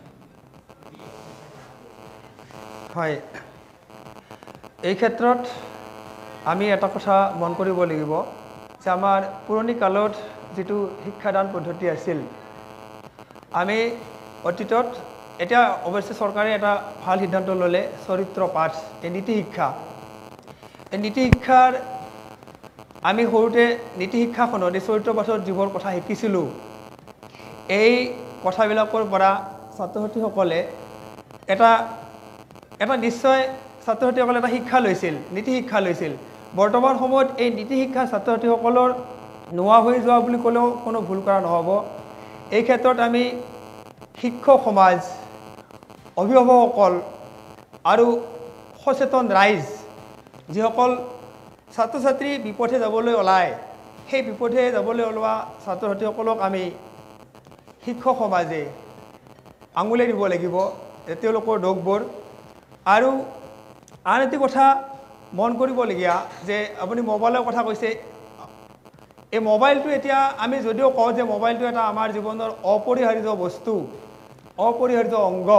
হয় এই ক্ষেত্ৰত আমি এটা কথা মন কৰিব লাগিব যে আমাৰ পুৰণি কালত যেটো শিক্ষাদান পদ্ধতি আছিল আমি অতীতত এটা অৱশ্যে চৰকাৰে এটা ভাল সিদ্ধান্ত ল'লে চৰিত্ৰ পাঠ এই নীতি শিক্ষাৰ আমি সৰুতে নীতি শিক্ষাখনত এই চৰিত্ৰ পাঠৰ জীৱৰ কথা শিকিছিলোঁ এই কথাবিলাকৰ পৰা ছাত্ৰ ছাত্ৰীসকলে এটা নিশ্চয় ছাত্ৰ ছাত্ৰীসকলে এটা শিক্ষা লৈছিল নীতি শিক্ষা লৈছিল বৰ্তমান সময়ত এই নীতি শিক্ষা ছাত্ৰ ছাত্ৰীসকলৰ নোহোৱা হৈ যোৱা বুলি ক'লেও কোনো ভুল কৰা নহ'ব এই ক্ষেত্ৰত আমি শিক্ষক সমাজ অভিভাৱকসকল আৰু সচেতন ৰাইজ যিসকল ছাত্ৰ ছাত্ৰী বিপথে যাবলৈ ওলায় সেই বিপথে যাবলৈ ওলোৱা ছাত্ৰ ছাত্ৰীসকলক আমি শিক্ষক সমাজে আঙুলি দিব লাগিব তেওঁলোকৰ দোষবোৰ আৰু আন এটি কথা মন কৰিবলগীয়া যে আপুনি মোবাইলৰ কথা কৈছে এই মোবাইলটো এতিয়া আমি যদিও কওঁ যে মোবাইলটো এটা আমাৰ জীৱনৰ অপৰিহাৰ্য বস্তু অপৰিহাৰ্য অংগ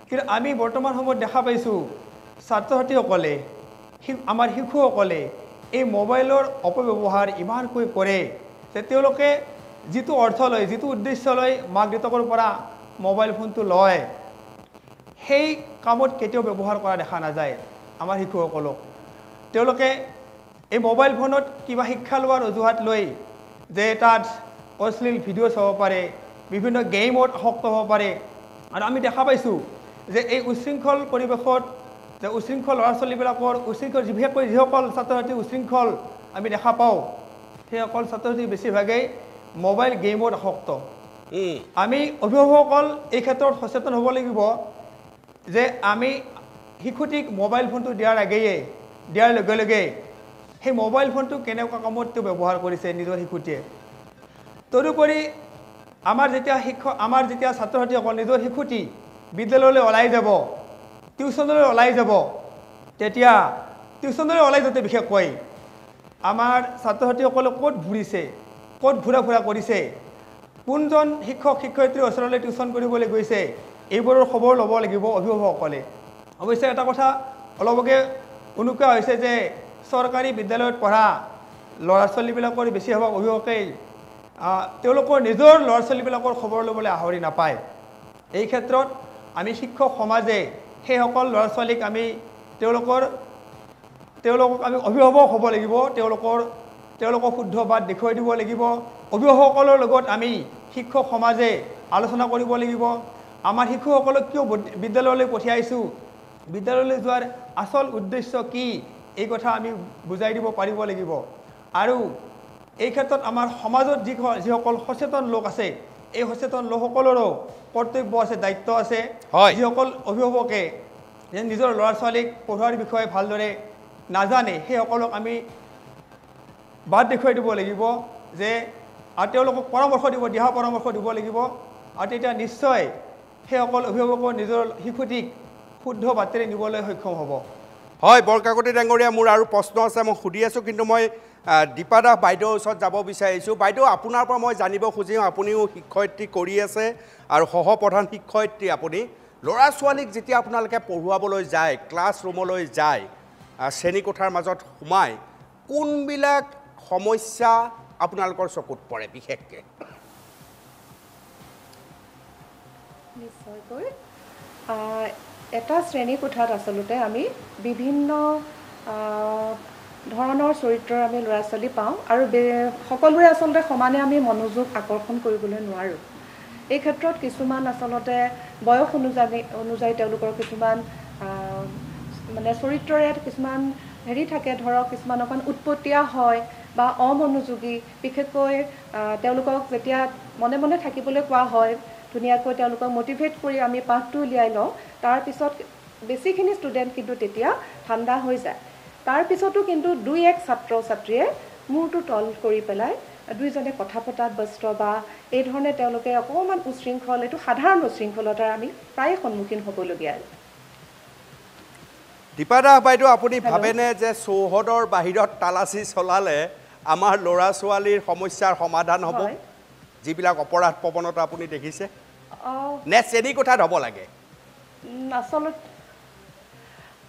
কিন্তু আমি বৰ্তমান সময়ত দেখা পাইছোঁ ছাত্ৰ ছাত্ৰীসকলে আমাৰ শিশুসকলে এই মোবাইলৰ অপব্যৱহাৰ ইমানকৈ কৰে যে তেওঁলোকে যিটো অৰ্থ লয় যিটো উদ্দেশ্য লয় মাক দেউতাকৰ পৰা মোবাইল ফোনটো লয় সেই কামত কেতিয়াও ব্যৱহাৰ কৰা দেখা নাযায় আমাৰ শিশুসকলক তেওঁলোকে এই মোবাইল ফোনত কিবা শিক্ষা লোৱাৰ অজুহাত লৈ যে তাত অশ্লীল ভিডিঅ' চাব পাৰে বিভিন্ন গেমত আসক্ত হ'ব পাৰে আৰু আমি দেখা পাইছোঁ যে এই উশৃংখল পৰিৱেশত যে উশৃংখল ল'ৰা ছোৱালীবিলাকৰ উশৃংখল বিশেষকৈ যিসকল ছাত্ৰ ছাত্ৰী উশৃংখল আমি দেখা পাওঁ সেইসকল ছাত্ৰ ছাত্ৰী বেছিভাগেই মোবাইল গেমত আসক্ত আমি অভিভাৱকসকল এই ক্ষেত্ৰত সচেতন হ'ব লাগিব যে আমি শিশুটিক মোবাইল ফোনটো দিয়াৰ লগে লগে সেই মোবাইল ফোনটো কেনেকুৱা কামত ব্যৱহাৰ কৰিছে নিজৰ শিশুটিয়ে তদুপৰি আমাৰ যেতিয়া ছাত্ৰ ছাত্ৰীসকল নিজৰ শিশুটি বিদ্যালয়লৈ ওলাই যাব টিউশ্যনলৈ ওলাই যাব তেতিয়া টিউশ্যনলৈ ওলাই যাওঁতে বিশেষকৈ আমাৰ ছাত্ৰ ছাত্ৰীসকলে ক'ত ঘূৰিছে ক'ত ঘূৰা ফুৰা কৰিছে কোনজন শিক্ষক শিক্ষয়িত্ৰীৰ ওচৰলৈ টিউশ্যন কৰিবলৈ গৈছে এইবোৰৰ খবৰ ল'ব লাগিব অভিভাৱকসকলে অৱশ্যে এটা কথা অলপকে এনেকুৱা হৈছে যে চৰকাৰী বিদ্যালয়ত পঢ়া ল'ৰা ছোৱালীবিলাকৰ বেছিভাগ অভিভাৱকেই তেওঁলোকৰ নিজৰ ল'ৰা ছোৱালীবিলাকৰ খবৰ ল'বলৈ আহৰি নাপায় এই ক্ষেত্ৰত আমি শিক্ষক সমাজে সেইসকল ল'ৰা ছোৱালীক আমি তেওঁলোকক আমি অভিভাৱক হ'ব লাগিব তেওঁলোকক শুদ্ধ বাট দেখুৱাই দিব লাগিব অভিভাৱকসকলৰ লগত আমি শিক্ষক সমাজে আলোচনা কৰিব লাগিব আমাৰ শিশুসকলক কিয় বিদ্যালয়লৈ পঠিয়াইছোঁ বিদ্যালয়লৈ যোৱাৰ আচল উদ্দেশ্য কি এই কথা আমি বুজাই দিব পাৰিব লাগিব আৰু এই ক্ষেত্ৰত আমাৰ সমাজত যিসকল সচেতন লোক আছে এই সচেতন লোকসকলৰো কৰ্তব্য আছে দায়িত্ব আছে যিসকল অভিভাৱকে নিজৰ ল'ৰা ছোৱালীক পঢ়োৱাৰ বিষয়ে ভালদৰে নাজানে সেইসকলক আমি বাট দেখুৱাই দিব লাগিব যে আৰু তেওঁলোকক দিহা পৰামৰ্শ দিব লাগিব আৰু তেতিয়া নিশ্চয় সেইসকল অভিভাৱকৰ নিজৰ শিশুটিক শুদ্ধ বাটেৰে নিবলৈ সক্ষম হ'ব হয় বৰকাকতি ডাঙৰীয়া মোৰ আৰু প্ৰশ্ন আছে মই সুধি আছোঁ কিন্তু মই দীপা দাস বাইদেউৰ ওচৰত যাব বিচাৰিছোঁ বাইদেউ আপোনাৰ পৰা মই জানিব খুজিম আপুনিও শিক্ষয়িত্ৰী কৰি আছে আৰু সহপ্ৰধান শিক্ষয়িত্ৰী আপুনি ল'ৰা ছোৱালীক যেতিয়া আপোনালোকে পঢ়ুৱাবলৈ যায় ক্লাছৰুমলৈ যায় শ্ৰেণীকোঠাৰ মাজত সোমাই কোনবিলাক সমস্যা আপোনালোকৰ চকুত পৰে বিশেষকৈ নিশ্চয়কৈ এটা শ্ৰেণীকোঠাত আচলতে আমি বিভিন্ন ধৰণৰ চৰিত্ৰৰ আমি ল'ৰা ছোৱালী পাওঁ আৰু সকলোৰে আচলতে সমানে আমি মনোযোগ আকৰ্ষণ কৰিবলৈ নোৱাৰোঁ এই ক্ষেত্ৰত কিছুমান আচলতে বয়স অনুযায়ী তেওঁলোকৰ কিছুমান মানে চৰিত্ৰৰে কিছুমান হেৰি থাকে ধৰক কিছুমান অকণ উৎপতীয়া হয় বা অমনোযোগী বিশেষকৈ তেওঁলোকক যেতিয়া মনে মনে থাকিবলৈ কোৱা হয় ধুনীয়াকৈ তেওঁলোকক মটিভেট কৰি আমি পাঠটো উলিয়াই লওঁ তাৰপিছত বেছিখিনি ষ্টুডেণ্ট কিন্তু তেতিয়া ঠাণ্ডা হৈ যায় তাৰপিছতো কিন্তু দুই এক ছাত্ৰ ছাত্ৰীয়ে মূৰটো তল কৰি পেলাই দুইজনে কথা পতাত ব্যস্ত বা এই ধৰণে তেওঁলোকে অকণমান উশৃংখল এইটো সাধাৰণ উশৃংখলতাৰ আমি প্ৰায় সন্মুখীন হ'বলগীয়া দীপা দাস বাইদেউ আপুনি ভাবেনে যে চৌহদৰ বাহিৰত তালাচী চলালে আমাৰ ল'ৰা ছোৱালীৰ সমস্যাৰ সমাধান হ'ব যিবিলাক অপৰাধ প্ৰৱণতা আপুনি দেখিছে নে শ্ৰেণীকোঠাত হ'ব লাগে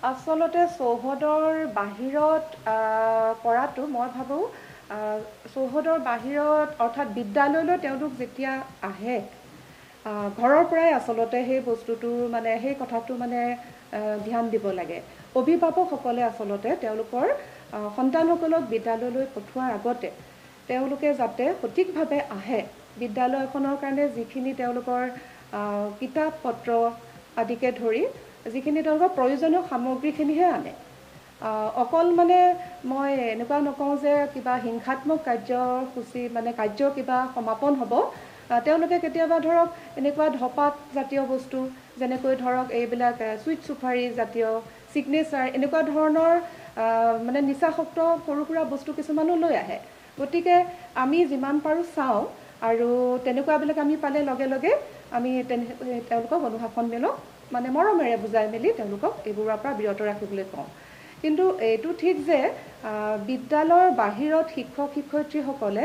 আচলতে চৌহদৰ বাহিৰত কৰাটো মই ভাবোঁ চৌহদৰ বাহিৰত অৰ্থাৎ বিদ্যালয়লৈ তেওঁলোক যেতিয়া আহে ঘৰৰ পৰাই আচলতে সেই বস্তুটো মানে সেই কথাটো মানে ধ্যান দিব লাগে অভিভাৱকসকলে আচলতে তেওঁলোকৰ সন্তানসকলক বিদ্যালয়লৈ পঠোৱাৰ আগতে তেওঁলোকে যাতে সঠিকভাৱে আহে বিদ্যালয়খনৰ কাৰণে যিখিনি তেওঁলোকৰ কিতাপ পত্ৰ আদিকে ধৰি যিখিনি তেওঁলোকৰ প্ৰয়োজনীয় সামগ্ৰীখিনিহে আনে অকল মানে মই এনেকুৱা নকওঁ যে কিবা হিংসাত্মক কাৰ্যসূচী মানে কাৰ্য কিবা সমাপন হ'ব তেওঁলোকে কেতিয়াবা ধৰক এনেকুৱা ধপাত জাতীয় বস্তু যেনেকৈ ধৰক এইবিলাক চুইট চুফাৰী জাতীয় ছিগনেচাৰ এনেকুৱা ধৰণৰ মানে নিচাসক্ত সৰু সুৰা বস্তু কিছুমানো লৈ আহে গতিকে আমি যিমান পাৰোঁ চাওঁ আৰু তেনেকুৱাবিলাক আমি পালে লগে লগে আমি তেওঁলোকক অনুশাসনমূলক মানে মৰমেৰে বুজাই মেলি তেওঁলোকক এইবোৰৰ পৰা বিৰত ৰাখিবলৈ কওঁ কিন্তু এইটো ঠিক যে বিদ্যালয়ৰ বাহিৰত শিক্ষক শিক্ষয়িত্ৰীসকলে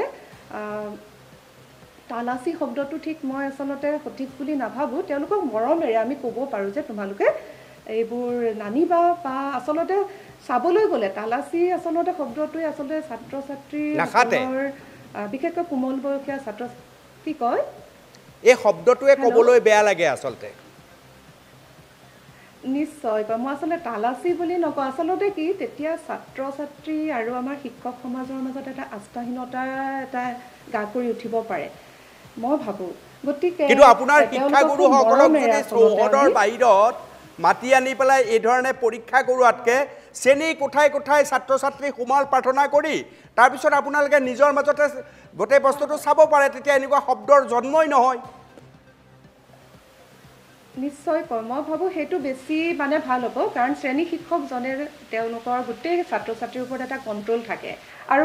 তালাচী শব্দটো ঠিক মই আচলতে সঠিক বুলি নাভাবোঁ তেওঁলোকক মৰমেৰে আমি ক'ব পাৰোঁ যে তোমালোকে এইবোৰ নানিবা বা আচলতে চাবলৈ গ'লে তালাচী আচলতে শব্দটোৱে আচলতে ছাত্ৰ ছাত্ৰীৰ বিশেষকৈ কোমল বয়সীয়া ছাত্ৰ কি কয় এই শব্দটোৱে ক'বলৈ বেয়া লাগে আচলতে নিশ্চয় মই আচলতে তালাচী বুলি নকওঁ আচলতে কি তেতিয়া ছাত্ৰ ছাত্ৰী আৰু আমাৰ শিক্ষক সমাজৰ মাজত এটা আস্থাহীনতা এটা গা কৰি উঠিব পাৰে মই ভাবোঁ গতিকে কিন্তু আপোনাৰ শিক্ষাগুৰুসকলক যদি চৌহদৰ বাহিৰত মাতি আনি পেলাই এই ধৰণে পৰীক্ষা কৰোৱাতকৈ শ্ৰেণী কোঠাই কোঠাই ছাত্ৰ ছাত্ৰী সোমাল প্ৰাৰ্থনা কৰি তাৰপিছত আপোনালোকে নিজৰ মাজতে গোটেই বস্তুটো চাব পাৰে তেতিয়া এনেকুৱা শব্দৰ জন্মই নহয় নিশ্চয় মই ভাবোঁ সেইটো বেছি মানে ভাল হ'ব কাৰণ শ্ৰেণী শিক্ষকজনে তেওঁলোকৰ গোটেই ছাত্ৰ ছাত্ৰীৰ ওপৰত এটা কণ্ট্ৰল থাকে আৰু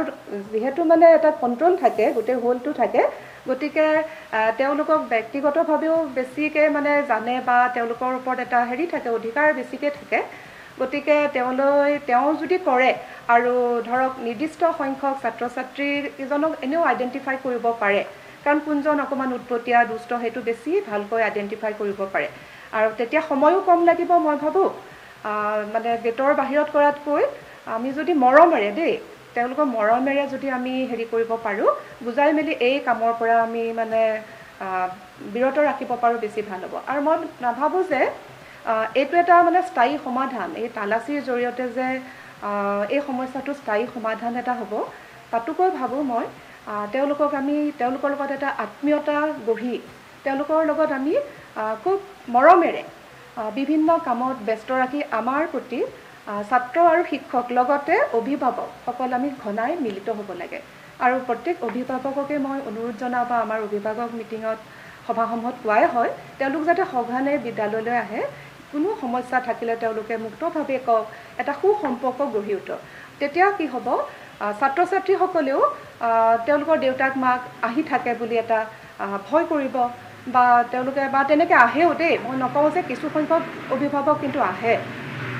যিহেতু মানে এটা কণ্ট্ৰল থাকে গোটেই হোলটো থাকে গতিকে তেওঁলোকক ব্যক্তিগতভাৱেও বেছিকৈ মানে জানে বা তেওঁলোকৰ ওপৰত এটা হেৰি থাকে অধিকাৰ বেছিকৈ থাকে গতিকে তেওঁ যদি কৰে আৰু ধৰক নিৰ্দিষ্ট সংখ্যক ছাত্ৰ ছাত্ৰীজনক এনেও আইডেণ্টিফাই কৰিব পাৰে কাৰণ কোনজন অকণমান উৎপতীয়া দুষ্ট সেইটো বেছি ভালকৈ আইডেণ্টিফাই কৰিব পাৰে আৰু তেতিয়া সময়ো কম লাগিব মই ভাবোঁ মানে গেটৰ বাহিৰত কৰাতকৈ আমি যদি মৰমেৰে দেই তেওঁলোকৰ মৰমেৰে যদি আমি হেৰি কৰিব পাৰোঁ বুজাই মেলি এই কামৰ পৰা আমি মানে বিৰত ৰাখিব পাৰোঁ বেছি ভাল হ'ব আৰু মই নাভাবোঁ যে এইটো এটা মানে স্থায়ী সমাধান এই তালাচীৰ জৰিয়তে যে এই সমস্যাটো স্থায়ী সমাধান এটা হ'ব তাতোকৈ ভাবোঁ মই তেওঁলোকক আমি তেওঁলোকৰ লগত এটা আত্মীয়তা গঢ়ি তেওঁলোকৰ লগত আমি খুব মৰমেৰে বিভিন্ন কামত ব্যস্ত ৰাখি আমাৰ প্ৰতি ছাত্ৰ আৰু শিক্ষক লগতে অভিভাৱকসকল আমি ঘনাই মিলিত হ'ব লাগে আৰু প্ৰত্যেক অভিভাৱককে মই অনুৰোধ জনাওঁ বা আমাৰ অভিভাৱক মিটিঙত সভাসমূহত কোৱাই হয় তেওঁলোক যাতে সঘনে বিদ্যালয়লৈ আহে কোনো সমস্যা থাকিলে তেওঁলোকে মুক্তভাৱে কওক এটা সুসম্পৰ্ক গঢ়ি উঠক তেতিয়া কি হ'ব ছাত্ৰ ছাত্ৰীসকলেও তেওঁলোকৰ দেউতাক মাক আহি থাকে বুলি এটা ভয় কৰিব বা তেওঁলোকে বা তেনেকৈ আহেও দেই মই নকওঁ যে কিছু সংখ্যক অভিভাৱক কিন্তু আহে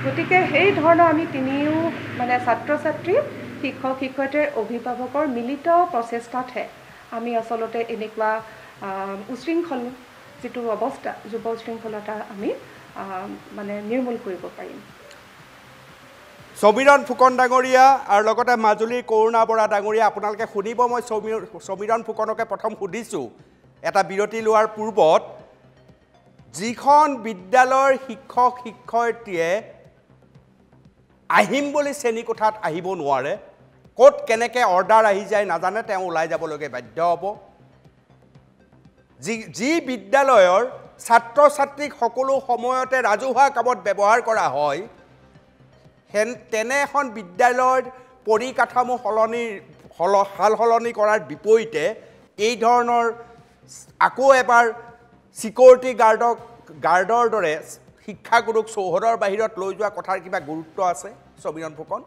গতিকে সেই ধৰণৰ আমি তিনিও মানে ছাত্ৰ ছাত্ৰী শিক্ষক শিক্ষয়িত্ৰীৰ অভিভাৱকৰ মিলিত প্ৰচেষ্টাতহে আমি আচলতে এনেকুৱা উশৃংখল যিটো অৱস্থা যুৱ উশৃংখলতা আমি মানে নিৰ্মূল কৰিব পাৰিম সমীৰণ ফুকন ডাঙৰীয়া আৰু লগতে মাজুলীৰ কৰুণা বৰা ডাঙৰীয়া আপোনালোকে শুনিব মই সমীৰণ ফুকনকে প্ৰথম সুধিছোঁ এটা বিৰতি লোৱাৰ পূৰ্বত যিখন বিদ্যালয়ৰ শিক্ষক শিক্ষয়িত্ৰীয়ে আহিম বুলি শ্ৰেণীকোঠাত আহিব নোৱাৰে ক'ত কেনেকৈ অৰ্ডাৰ আহি যায় নাজানে তেওঁ ওলাই যাবলৈকে বাধ্য হ'ব যি বিদ্যালয়ৰ ছাত্ৰ ছাত্ৰীক সকলো সময়তে ৰাজহুৱা কামত ব্যৱহাৰ কৰা হয় তেনে এখন বিদ্যালয়ৰ পৰিকাঠামো সাল সলনি কৰাৰ বিপৰীতে এই ধৰণৰ আকৌ এবাৰ চিকিউৰিটি গাৰ্ডৰ দৰে শিক্ষাগুৰুক চৌহদৰ বাহিৰত লৈ যোৱা কথাৰ কিবা গুৰুত্ব আছে সমীৰণ ফুকন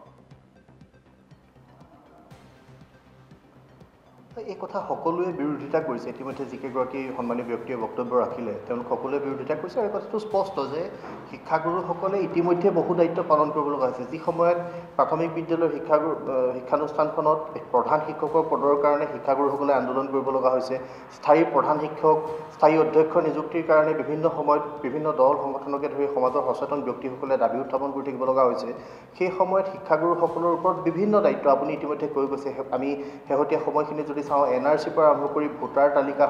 এই কথা সকলোৱে বিৰোধিতা কৰিছে ইতিমধ্যে যিকেইগৰাকী সন্মানীয় ব্যক্তিয়ে বক্তব্য ৰাখিলে তেওঁলোক সকলোৱে বিৰোধিতা কৰিছে আৰু কথাটো স্পষ্ট যে শিক্ষাগুৰুসকলে ইতিমধ্যে বহু দায়িত্ব পালন কৰিব লগা হৈছে যি সময়ত প্ৰাথমিক বিদ্যালয়ৰ শিক্ষানুষ্ঠানখনত প্ৰধান শিক্ষকৰ পদৰ কাৰণে শিক্ষাগুৰুসকলে আন্দোলন কৰিব লগা হৈছে স্থায়ী প্ৰধান শিক্ষক স্থায়ী অধ্যক্ষ নিযুক্তিৰ কাৰণে বিভিন্ন সময়ত বিভিন্ন দল সংগঠনকে ধৰি সমাজৰ সচেতন ব্যক্তিসকলে দাবী উত্থাপন কৰি থাকিব লগা হৈছে সেই সময়ত শিক্ষাগুৰুসকলৰ ওপৰত বিভিন্ন দায়িত্ব আপুনি ইতিমধ্যে কৈ গৈছে আমি শেহতীয়া সময়খিনি যদি চাওঁ NRCৰ পৰা আৰম্ভ কৰি ভোটাৰ তালিকা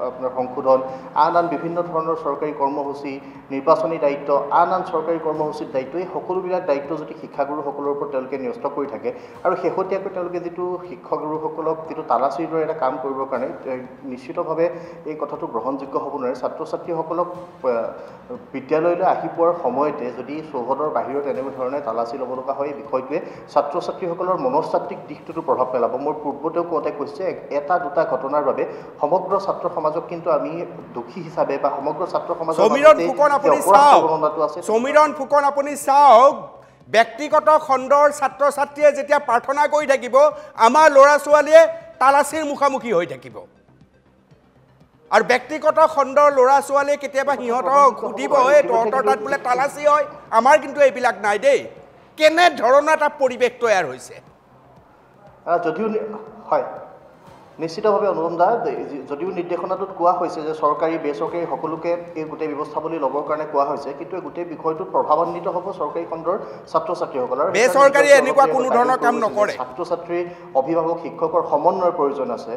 আপোনাৰ সংশোধন আন বিভিন্ন ধৰণৰ চৰকাৰী কৰ্মসূচী নিৰ্বাচনী দায়িত্ব আন চৰকাৰী কৰ্মসূচীৰ দায়িত্ব এই সকলোবিলাক দায়িত্ব যদি শিক্ষাগুৰুসকলৰ ওপৰত তেওঁলোকে ন্যস্ত কৰি থাকে আৰু শেহতীয়াকৈ তেওঁলোকে যিটো শিক্ষাগুৰুসকলক যিটো তালাচীৰ দৰে এটা কাম কৰিবৰ কাৰণে নিশ্চিতভাৱে এই কথাটো গ্ৰহণযোগ্য হ'ব নোৱাৰে ছাত্ৰ ছাত্ৰীসকলক বিদ্যালয়লৈ আহি পোৱাৰ সময়তে যদি চৌহদৰ বাহিৰত এনেধৰণে তালাচী ল'ব লগা হয় এই বিষয়টোৱে ছাত্ৰ ছাত্ৰীসকলৰ মনস্তাত্ত্বিক দিশটোতো প্ৰভাৱ পেলাব মোৰ পূৰ্বতেও কওঁতে কৈছে এটা দুটা ঘটনাৰ বাবে সমগ্ৰ ছাত্ৰ সমাজক কিন্তু আমি দোষী হিচাপে বা সমগ্ৰ ছাত্ৰ সমাজৰ সমীৰণ ফুকন আপুনি চাওক ব্যক্তিগত খণ্ডৰ ছাত্ৰ ছাত্ৰীয়ে যেতিয়া প্ৰাৰ্থনা কৰি থাকিব আমাৰ ল'ৰা ছোৱালীয়ে তালাচীৰ মুখামুখি হৈ থাকিব আৰু ব্যক্তিগত খণ্ডৰ ল'ৰা ছোৱালীয়ে কেতিয়াবা সিহঁতক সুধিব এই তহঁতৰ তাত বোলে তালাচী হয় আমাৰ কিন্তু এইবিলাক নাই দেই কেনেধৰণৰ এটা পৰিৱেশ তৈয়াৰ হৈছে যদিও হয় নিশ্চিতভাৱে অনুপম দা যদিও নিৰ্দেশনাটোত কোৱা হৈছে যে চৰকাৰী বেচৰকাৰী সকলোকে এই গোটেই ব্যৱস্থাৱলী ল'বৰ কাৰণে কোৱা হৈছে কিন্তু এই গোটেই বিষয়টোত প্ৰভাৱান্বিত হ'ব চৰকাৰী খণ্ডৰ ছাত্ৰ ছাত্ৰীসকলৰ বেচৰকাৰী এনেকুৱা কোনো ধৰণৰ কাম নকৰে ছাত্ৰ ছাত্ৰী অভিভাৱক শিক্ষকৰ সমন্বয়ৰ প্ৰয়োজন আছে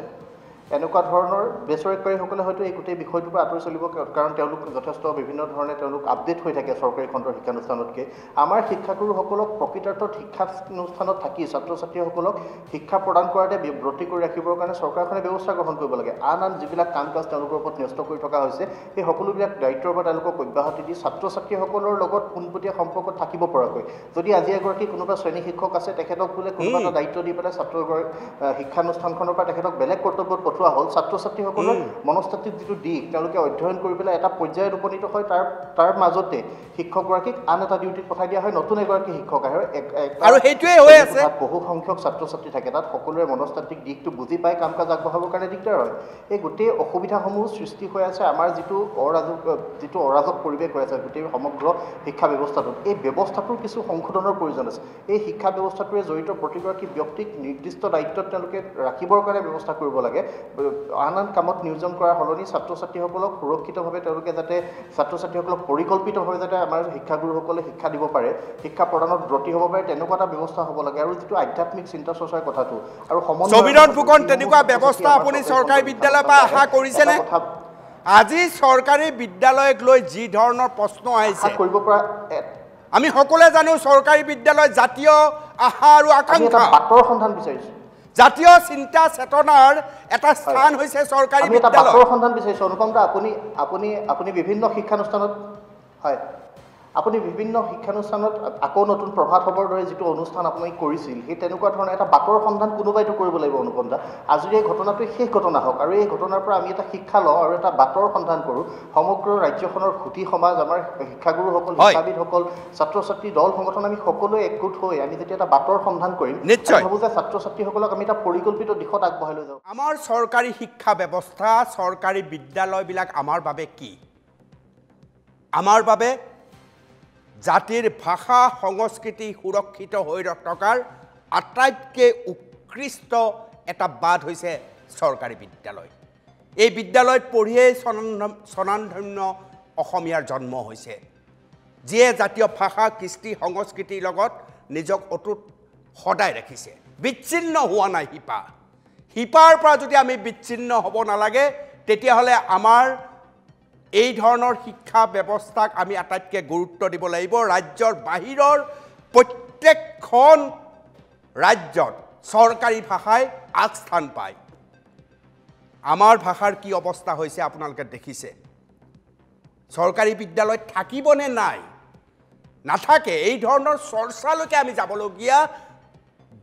এনেকুৱা ধৰণৰ বেচৰকাৰীসকলে হয়তো এই গোটেই বিষয়টোৰ পৰা আঁতৰি চলিব, কাৰণ তেওঁলোক যথেষ্ট বিভিন্ন ধৰণে তেওঁলোক আপডেট হৈ থাকে চৰকাৰী খণ্ডৰ শিক্ষানুষ্ঠানতকৈ। আমাৰ শিক্ষাগুৰুসকলক প্ৰকৃতাৰ্থত শিক্ষানুষ্ঠানত থাকি ছাত্ৰ ছাত্ৰীসকলক শিক্ষা প্ৰদান কৰাতে ব্ৰতী কৰি ৰাখিবৰ কাৰণে চৰকাৰখনে ব্যৱস্থা গ্ৰহণ কৰিব লাগে। আন যিবিলাক কাম কাজ তেওঁলোকৰ ওপৰত ন্যস্ত কৰি থকা হৈছে, সেই সকলোবিলাক দায়িত্বৰ পৰা তেওঁলোকক অব্যাহতি দি ছাত্ৰ ছাত্ৰীসকলৰ লগত পোনপটীয়া সম্পৰ্কত থাকিব পৰাকৈ, যদি আজি এগৰাকী কোনোবা শ্ৰেণী শিক্ষক আছে, তেখেতক বোলে কোনোবা এটা দায়িত্ব দি পেলাই শিক্ষানুষ্ঠানখনৰ পৰা তেখেতক বেলেগ কৰ্তব্যত পঠোৱা হ'ল, ছাত্ৰ ছাত্ৰীসকলৰ মনস্তাত্ত্বিক যিটো দিশ তেওঁলোকে অধ্যয়ন কৰি পেলাই এটা পৰ্যায়ত উপনীত হয়, তাৰ মাজতে শিক্ষকগৰাকীক আন এটা ডিউটিত পঠাই দিয়া হয়, নতুন এগৰাকী শিক্ষক আহে, আৰু সেইটোৱে হৈ আছে। বহু সংখ্যক ছাত্ৰ ছাত্ৰী থাকে, তাত সকলোৰে মনস্তাত্ত্বিক দিশটো বুজি পাই কাম কাজ আগবঢ়াবৰ কাৰণে দিগদাৰ হয়। এই গোটেই অসুবিধাসমূহ সৃষ্টি হৈ আছে আমাৰ যিটো অৰাজক পৰিৱেশ হৈ আছে গোটেই সমগ্ৰ শিক্ষা ব্যৱস্থাটোত। এই ব্যৱস্থাটোৰ কিছু সংশোধনৰ প্ৰয়োজন আছে। এই শিক্ষা ব্যৱস্থাটোৱে জড়িত প্ৰতিগৰাকী ব্যক্তিক নিৰ্দিষ্ট দায়িত্বত তেওঁলোকে ৰাখিবৰ কাৰণে ব্যৱস্থা কৰিব লাগে। আন কামত নিয়োজন কৰাৰ সলনি ছাত্ৰ ছাত্ৰীসকলক সুৰক্ষিতভাৱে তেওঁলোকে যাতে ছাত্ৰ ছাত্ৰীসকলক পৰিকল্পিতভাৱে যাতে আমাৰ শিক্ষাগুৰুসকলে শিক্ষা দিব পাৰে, শিক্ষা প্ৰদানত ব্ৰতী হ'ব পাৰে, তেনেকুৱা এটা ব্যৱস্থা হ'ব লাগে। আৰু যিটো আধ্যাত্মিক চিন্তা চৰ্চাৰ কথাটো আৰু সমীৰণ ফুকন, তেনেকুৱা ব্যৱস্থা আপুনি চৰকাৰী বিদ্যালয়ৰ পৰা আশা কৰিছেনে? আজি চৰকাৰী বিদ্যালয়ক লৈ যি ধৰণৰ প্ৰশ্ন আহিছে কৰিব পৰা, আমি সকলোৱে জানো চৰকাৰী বিদ্যালয় জাতীয় আশা আৰু আকাংক্ষা, বাটৰ সন্ধান বিচাৰিছোঁ, জাতীয় চিন্তা চেতনাৰ এটা স্থান হৈছে চৰকাৰী বিদ্যালয়। বাটৰ সন্ধান বিচাৰিছোঁ। অনুপম দা, আপুনি বিভিন্ন শিক্ষানুষ্ঠানত, হয়, আপুনি বিভিন্ন শিক্ষানুষ্ঠানত আকৌ নতুন প্ৰভাত খবৰ দৰে যিটো অনুষ্ঠান আপুনি কৰিছিল, সেই তেনেকুৱা ধৰণৰ এটা বাটৰ সন্ধান কোনোবাইতো কৰিব লাগিব। অনুপম দা, আজি এই ঘটনাটোৱে শেষ ঘটনা হওক আৰু এই ঘটনাৰ পৰা আমি এটা শিক্ষা লওঁ আৰু এটা বাটৰ সন্ধান কৰোঁ। সমগ্ৰ ৰাজ্যখনৰ সুধী সমাজ, আমাৰ শিক্ষাগুৰুসকল, শিক্ষাবিদসকল, ছাত্ৰ ছাত্ৰী দল সংগঠন, আমি সকলোৱে একগোট হৈ আমি যেতিয়া এটা বাটৰ সন্ধান কৰিম, নিশ্চয় ভাবোঁ যে ছাত্ৰ ছাত্ৰীসকলক আমি এটা পৰিকল্পিত দিশত আগবঢ়াই লৈ যাওঁ। আমাৰ চৰকাৰী শিক্ষা ব্যৱস্থা, চৰকাৰী বিদ্যালয়বিলাক আমাৰ বাবে কি? আমাৰ বাবে জাতিৰ ভাষা সংস্কৃতি সুৰক্ষিত হৈ থকাৰ আটাইতকৈ উৎকৃষ্ট এটা বাট হৈছে চৰকাৰী বিদ্যালয়। এই বিদ্যালয়ত পঢ়িয়েই স্বনামধন্য অসমীয়াৰ জন্ম হৈছে, যিয়ে জাতীয় ভাষা কৃষ্টি সংস্কৃতিৰ লগত নিজক অটুট সদায় ৰাখিছে। বিচ্ছিন্ন হোৱা নাই শিপাৰ পৰা যদি আমি বিচ্ছিন্ন হ'ব নালাগে, তেতিয়াহ'লে আমাৰ এই ধৰণৰ শিক্ষা ব্যৱস্থাক আমি আটাইতকৈ গুৰুত্ব দিব লাগিব। ৰাজ্যৰ বাহিৰৰ প্ৰত্যেকখন ৰাজ্যত চৰকাৰী ভাষাই আগস্থান পায়। আমাৰ ভাষাৰ কি অৱস্থা হৈছে আপোনালোকে দেখিছে। চৰকাৰী বিদ্যালয়ত থাকিবনে নাই? নাথাকে। এই ধৰণৰ চৰ্চালৈকে আমি যাবলগীয়া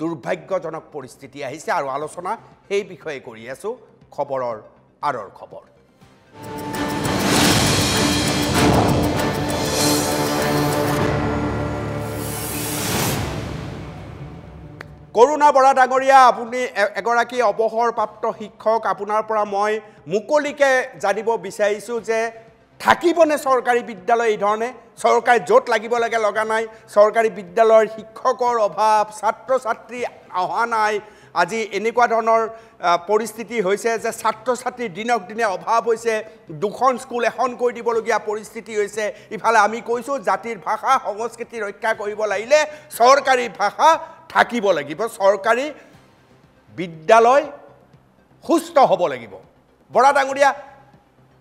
দুৰ্ভাগ্যজনক পৰিস্থিতি আহিছে আৰু আলোচনা সেই বিষয়ে কৰি আছোঁ। খবৰৰ আঁৰৰ খবৰ। কৰুণা বৰা ডাঙৰীয়া, আপুনি এগৰাকী অৱসৰপ্ৰাপ্ত শিক্ষক, আপোনাৰ পৰা মই মুকলিকৈ জানিব বিচাৰিছোঁ যে থাকিবনে চৰকাৰী বিদ্যালয় এই ধৰণে? চৰকাৰে য'ত লাগিব লাগে লগা নাই, চৰকাৰী বিদ্যালয়ৰ শিক্ষকৰ অভাৱ, ছাত্ৰ ছাত্ৰী অহা নাই। আজি এনেকুৱা ধৰণৰ পৰিস্থিতি হৈছে যে ছাত্ৰ ছাত্ৰীৰ দিনক দিনে অভাৱ হৈছে, দুখন স্কুল এখন কৰি দিবলগীয়া পৰিস্থিতি হৈছে। ইফালে আমি কৈছোঁ জাতিৰ ভাষা সংস্কৃতি ৰক্ষা কৰিব লাগিলে চৰকাৰী ভাষা থাকিব লাগিব, চৰকাৰী বিদ্যালয় সুস্থ হ'ব লাগিব। বৰা ডাঙৰীয়া,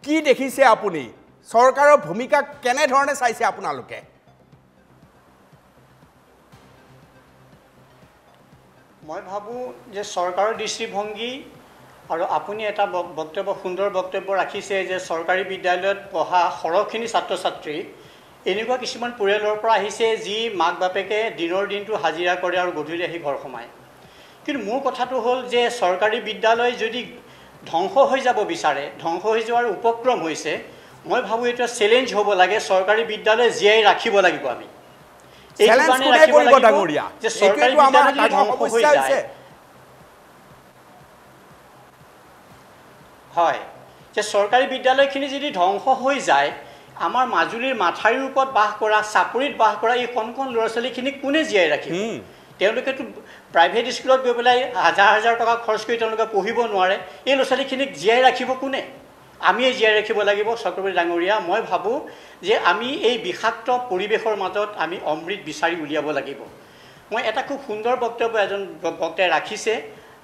কি দেখিছে আপুনি? চৰকাৰৰ ভূমিকা কেনেধৰণে চাইছে আপোনালোকে? মই ভাবোঁ যে চৰকাৰৰ দৃষ্টিভংগী আৰু আপুনি এটা সুন্দৰ বক্তব্য ৰাখিছে যে চৰকাৰী বিদ্যালয়ত পঢ়া সৰহখিনি ছাত্ৰ ছাত্ৰী এনেকুৱা কিছুমান পৰিয়ালৰ পৰা আহিছে যি মাক বাপেকে দিনৰ দিনটো হাজিৰা কৰে আৰু গধূলি আহি ঘৰ সোমায়। কিন্তু মোৰ কথাটো হ'ল যে চৰকাৰী বিদ্যালয় যদি ধ্বংস হৈ যাব বিচাৰে, ধ্বংস হৈ যোৱাৰ উপক্ৰম হৈছে, মই ভাবোঁ এইটো চেলেঞ্জ হ'ব লাগে। চৰকাৰী বিদ্যালয় জীয়াই ৰাখিব লাগিব আমি। হয়, যে চৰকাৰী বিদ্যালয়খিনি যদি ধ্বংস হৈ যায়, আমাৰ মাজুলীৰ মাথাউৰিৰ ওপৰত বাস কৰা, চাপৰিত বাস কৰা এই কণ কণ ল'ৰা ছোৱালীখিনিক কোনে জীয়াই ৰাখিব? তেওঁলোকেতো প্ৰাইভেট স্কুলত গৈ পেলাই হাজাৰ হাজাৰ টকা খৰচ কৰি তেওঁলোকে পঢ়িব নোৱাৰে। এই ল'ৰা ছোৱালীখিনিক জীয়াই ৰাখিব কোনে? আমিয়ে জীয়াই ৰাখিব লাগিব। চক্ৰৱৰ্তী ডাঙৰীয়া, মই ভাবোঁ যে আমি এই বিষাক্ত পৰিৱেশৰ মাজত আমি অমৃত বিচাৰি উলিয়াব লাগিব। মই এটা খুব সুন্দৰ বক্তব্য এজন বক্তাই ৰাখিছে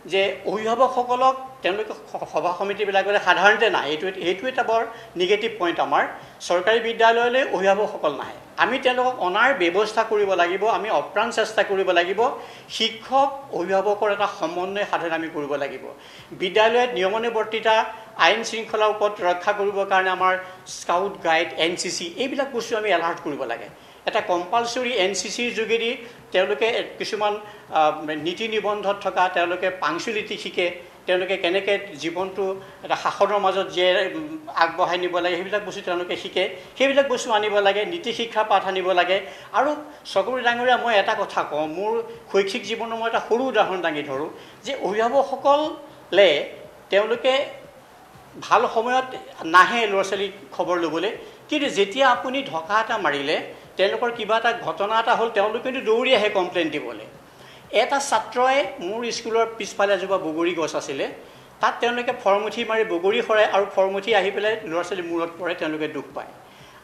যে অভিভাৱকসকলক তেওঁলোকে সভা সমিতিবিলাকলৈ সাধাৰণতে নাই, এইটো এটা বৰ নিগেটিভ পইণ্ট আমাৰ। চৰকাৰী বিদ্যালয়লৈ অভিভাৱকসকল নাহে, আমি তেওঁলোকক অনাৰ ব্যৱস্থা কৰিব লাগিব, আমি অপ্ৰাণ চেষ্টা কৰিব লাগিব, শিক্ষক অভিভাৱকৰ এটা সমন্বয় সাধন আমি কৰিব লাগিব। বিদ্যালয়ত নিয়মানুৱৰ্তিতা আইন শৃংখলাৰ ওপৰত ৰক্ষা কৰিবৰ কাৰণে আমাৰ স্কাউট গাইড NCC এইবিলাক বস্তু আমি এলাৰ্ট কৰিব লাগে। এটা কম্পালচৰি NCCৰ যোগেদি তেওঁলোকে কিছুমান নীতি নিবন্ধত থকা তেওঁলোকে পাংচুৱেলিটি শিকে, তেওঁলোকে কেনেকৈ জীৱনটো এটা শাসনৰ মাজত জীয়াই আগবঢ়াই নিব লাগে সেইবিলাক বস্তু তেওঁলোকে শিকে, সেইবিলাক বস্তু আনিব লাগে, নীতি শিক্ষা পাঠ আনিব লাগে। আৰু চকৰি ডাঙৰীয়া মই এটা কথা কওঁ, মোৰ শৈক্ষিক জীৱনৰ মই এটা সৰু উদাহৰণ দাঙি ধৰোঁ যে অভিভাৱকসকলে তেওঁলোকে ভাল সময়ত নাহে ল'ৰা ছোৱালীক খবৰ ল'বলৈ, কিন্তু যেতিয়া আপুনি ঢকা এটা মাৰিলে তেওঁলোকৰ কিবা এটা ঘটনা এটা হ'ল তেওঁলোকে কিন্তু দৌৰি আহে কমপ্লেইন দিবলৈ। এটা ছাত্ৰই মোৰ স্কুলৰ পিছফালে এজোপা বগৰী গছ আছিলে, তাত তেওঁলোকে ফৰমুঠি মাৰি বগৰী সৰাই আৰু ফৰমুঠি আহি পেলাই ল'ৰা ছোৱালীৰ মূৰত পৰে, তেওঁলোকে দুখ পায়।